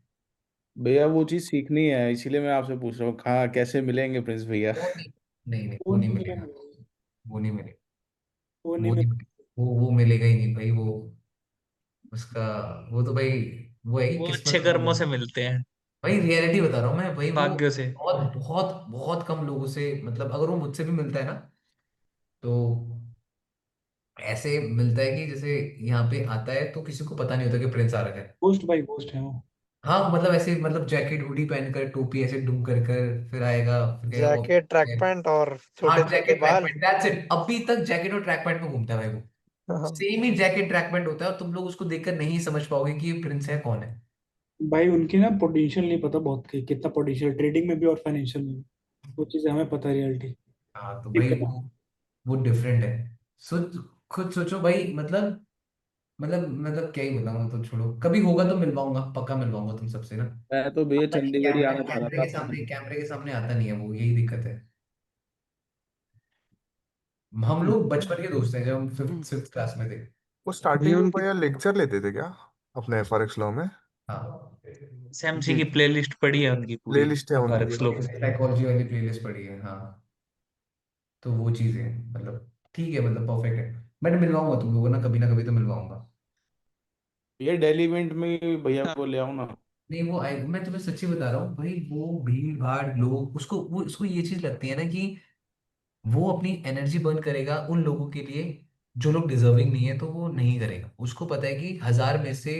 भैया वो चीज सीखनी है, इसीलिए मैं आपसे पूछ रहा हूँ, हाँ कैसे मिलेंगे प्रिंस भैया? वो नहीं, नहीं वो वो नहीं नहीं मिलेगा, मिलेंगे। वो नहीं मिलेगा, वो नहीं वो नहीं मिलेंगे। मिलेगा, वो मिलेगा ही नहीं भाई, वो उसका, वो तो भाई वो है कि वो किस्मत अच्छे वालों कर्मों को। से मिलते हैं, भाई रियलिटी बता रहा हूँ मैं भाई, वो भाग्य से। बहुत बहुत बहुत कम लोगों से, मतलब अगर वो मुझसे भी मिलता है ना, तो ऐसे मिलता है कि जैसे यहाँ पे आता है तो किसी को पता नहीं होता कि प्रिंस आ रखा है। गोस्ट भाई, गोस्ट है वो। हाँ मतलब ऐसे, मतलब जैकेट हुडी पहनकर, टोपी ऐसे डूम कर कर फिर आएगा, फिर कहेगा वो जैकेट ट्रैक पैंट और हाँ छोटे छोटे जैकेट ट्रैक बाल। पैंट, दैट्स इट, अभी तक जैकेट और ट्रैक पैंट में घूमता है भाई वो, हाँ। सेम ही जैकेट ट्रैक पैंट होता है, और तुम लोग उसको देखकर नहीं समझ पाओगे कि ये प्रिंस है कौन है। भाई उनके ना पोटेंशियल नहीं पता, बहुत कितना पोटेंशियल ट्रेडिंग में भी और फाइनेंशियल में भी। वो चीज़ हमें पता है, रियलिटी। हाँ तो भाई वो डिफरेंट है। सोच, खुद सोचो भाई, मतलब क्या ही बताऊँ, तो छोड़ो, कभी होगा तो मिलवाऊंगा, पक्का मिलवाऊंगा तुम सबसे ना। मैं तो भैया पता नहीं, चंडीगढ़ ही आना चाह रहा था आपसे। कैमरे के सामने आता नहीं है वो, यही दिक्कत है। हम लोग बचपन के दोस्त हैं, जब हम फिफ्थ फिफ्थ क्लास में थे। वो भैया स्टार्टिंग में उनकी भैया लेक्चर लेते थे क्या अपने फॉरेक्स लॉ में? हाँ सैमसी की प्लेलिस्ट पड़ी है उनकी प्ले पूरी, लिस्ट है उनकी। फॉरेक्स लोग। साइकोलॉजी वाली प्लेलिस्ट पड़ी है, हाँ। तो वो चीज़ है, मतलब ठीक है, मतलब परफेक्ट है। मैं मिलवाऊंगा तुम लोगों ना कभी तो मिलवाऊंगा। भैया दिल्ली इवेंट में भैया को ले आओ ना। नहीं वो मैं तुम्हें सच्ची बता रहा हूँ भाई, वो भीड़ भाड़ लोग उसको ये चीज लगती है ना कि वो अपनी एनर्जी बर्न करेगा उन लोगों के लिए जो लोग डिजर्विंग नहीं है, तो वो नहीं करेगा। उसको पता है कि 1000 में से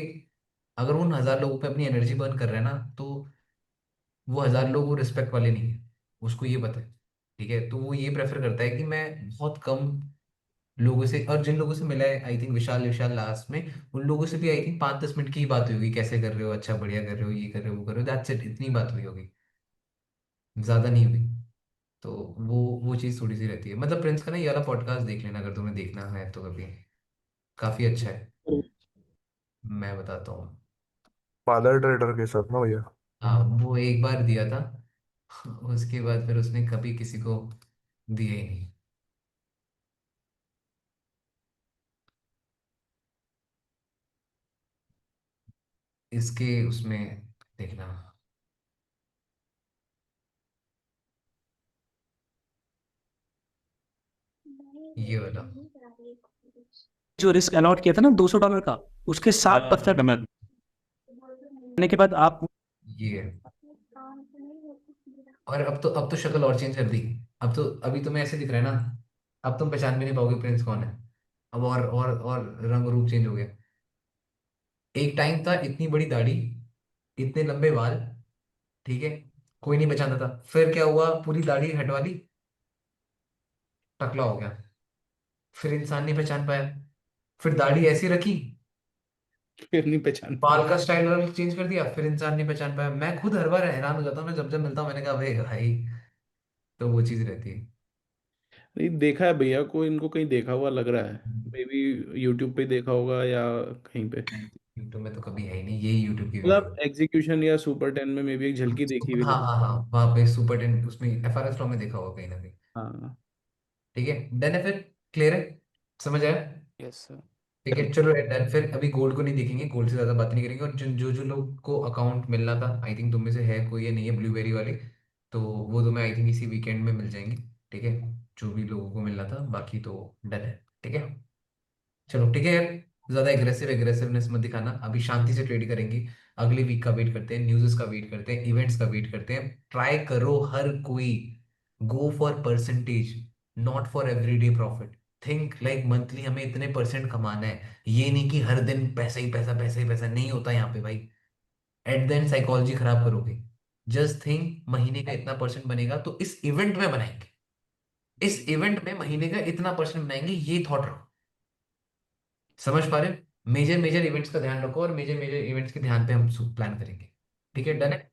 अगर वो उन 1000 लोगों पे अपनी एनर्जी बर्न कर रहा है ना, तो वो 1000 लोग वो रिस्पेक्ट वाले नहीं है, उसको ये पता है। ठीक है, तो वो ये प्रेफर करता है कि मैं बहुत कम लोगों से, और जिन लोगों से मिला है I think Vishal Vishal last में, उन लोगों से भी आई थिंक 5-10 मिनट की ही बात हुई होगी, कैसे कर रहे हो, अच्छा बढ़िया कर रहे हो, ये कर रहे हो, वो कर रहे हो, दैट्स इट, इतनी बात हुई होगी, ज्यादा नहीं हुई। तो वो चीज़ थोड़ी सी रहती है। मतलब प्रिंस का ना ये वाला पॉडकास्ट देख लेना अगर तुम्हें देखना है तो कभी, काफी अच्छा है, मैं बताता हूँ। फादर ट्रेडर के साथ ना भैया? हाँ वो एक बार दिया था, उसके बाद फिर उसने कभी किसी को दिया ही नहीं। इसके उसमें देखना, ये वाला, जो रिस्क अलॉट किया था ना $200 का, उसके 7% करने के बाद आप ये है। और अब तो शक्ल और चेंज कर दी, अब तो अभी तुम्हें ऐसे दिख रहा है ना, अब तुम पहचान भी नहीं पाओगे प्रिंस कौन है। अब और रंग रूप चेंज हो गया। एक टाइम था इतनी बड़ी दाढ़ी, इतने लंबे बाल, ठीक है, कोई नहीं पहचानता था। फिर क्या हुआ, पूरी दाढ़ी हटवा ली, टकला हो गया, फिर इंसान नहीं पहचान पाया। फिर दाढ़ी ऐसी रखी, फिर नहीं पहचान बाल का स्टाइल चेंज कर दिया, फिर इंसान नहीं पहचान पाया। मैं खुद हर बार हैरान हो जाता हूँ, मैं जब जब मिलता हूँ मैंने कहा भाई भाई, तो वो चीज रहती है। नहीं देखा है भैया को, इनको कहीं देखा हुआ लग रहा है। मे बी यूट्यूब पे देखा होगा या कहीं पे। यूट्यूब में तो कभी है ही नहीं, यही यूट्यूब की वीडियो। मतलब एग्जीक्यूशन या सुपर 10 में मे बी एक झलकी देखी हुई हाँ है। हाँ हाँ, वहाँ पे सुपर 10 उसमें FRS लॉ में देखा होगा कहीं ना कहीं। हाँ ठीक है, डन है फिर, क्लियर है, समझ आया। Yes sir. ठीक है चलो डन। फिर अभी गोल्ड को नहीं देखेंगे, गोल्ड से ज्यादा बात नहीं करेंगे। और जो जो लोग को अकाउंट मिलना था, आई थिंक तुम में से है कोई या नहीं है ब्लूबेरी वाले, तो वो तुम्हें आई थिंक इसी वीकेंड में मिल जाएंगे। ठीक है, जो भी लोगों को मिलना था, बाकी तो डन है। ठीक है चलो ठीक है यार, ज्यादा एग्रेसिवनेस मत दिखाना, अभी शांति से ट्रेड करेंगे। अगले वीक का वेट करते हैं, न्यूज़ का वेट करते हैं, इवेंट्स का वेट करते हैं। ट्राई करो हर कोई, go for percentage, not for everyday profit. Think like monthly हमें इतने परसेंट कमाना है, ये नहीं कि हर दिन पैसा ही पैसा, पैसा ही पैसा नहीं होता यहाँ पे भाई। एट द एंड साइकोलॉजी खराब करोगे। जस्ट थिंक महीने का इतना परसेंट बनेगा तो इस इवेंट में बनाएंगे, इस इवेंट में महीने का इतना परसेंट बनाएंगे, ये थॉट रखो। समझ पा रहे हो, मेजर मेजर इवेंट्स का ध्यान रखो, और मेजर मेजर इवेंट्स के ध्यान पे हम प्लान करेंगे। ठीक है डन है,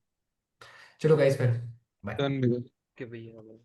चलो गाइस फिर बाय। डन कि भैया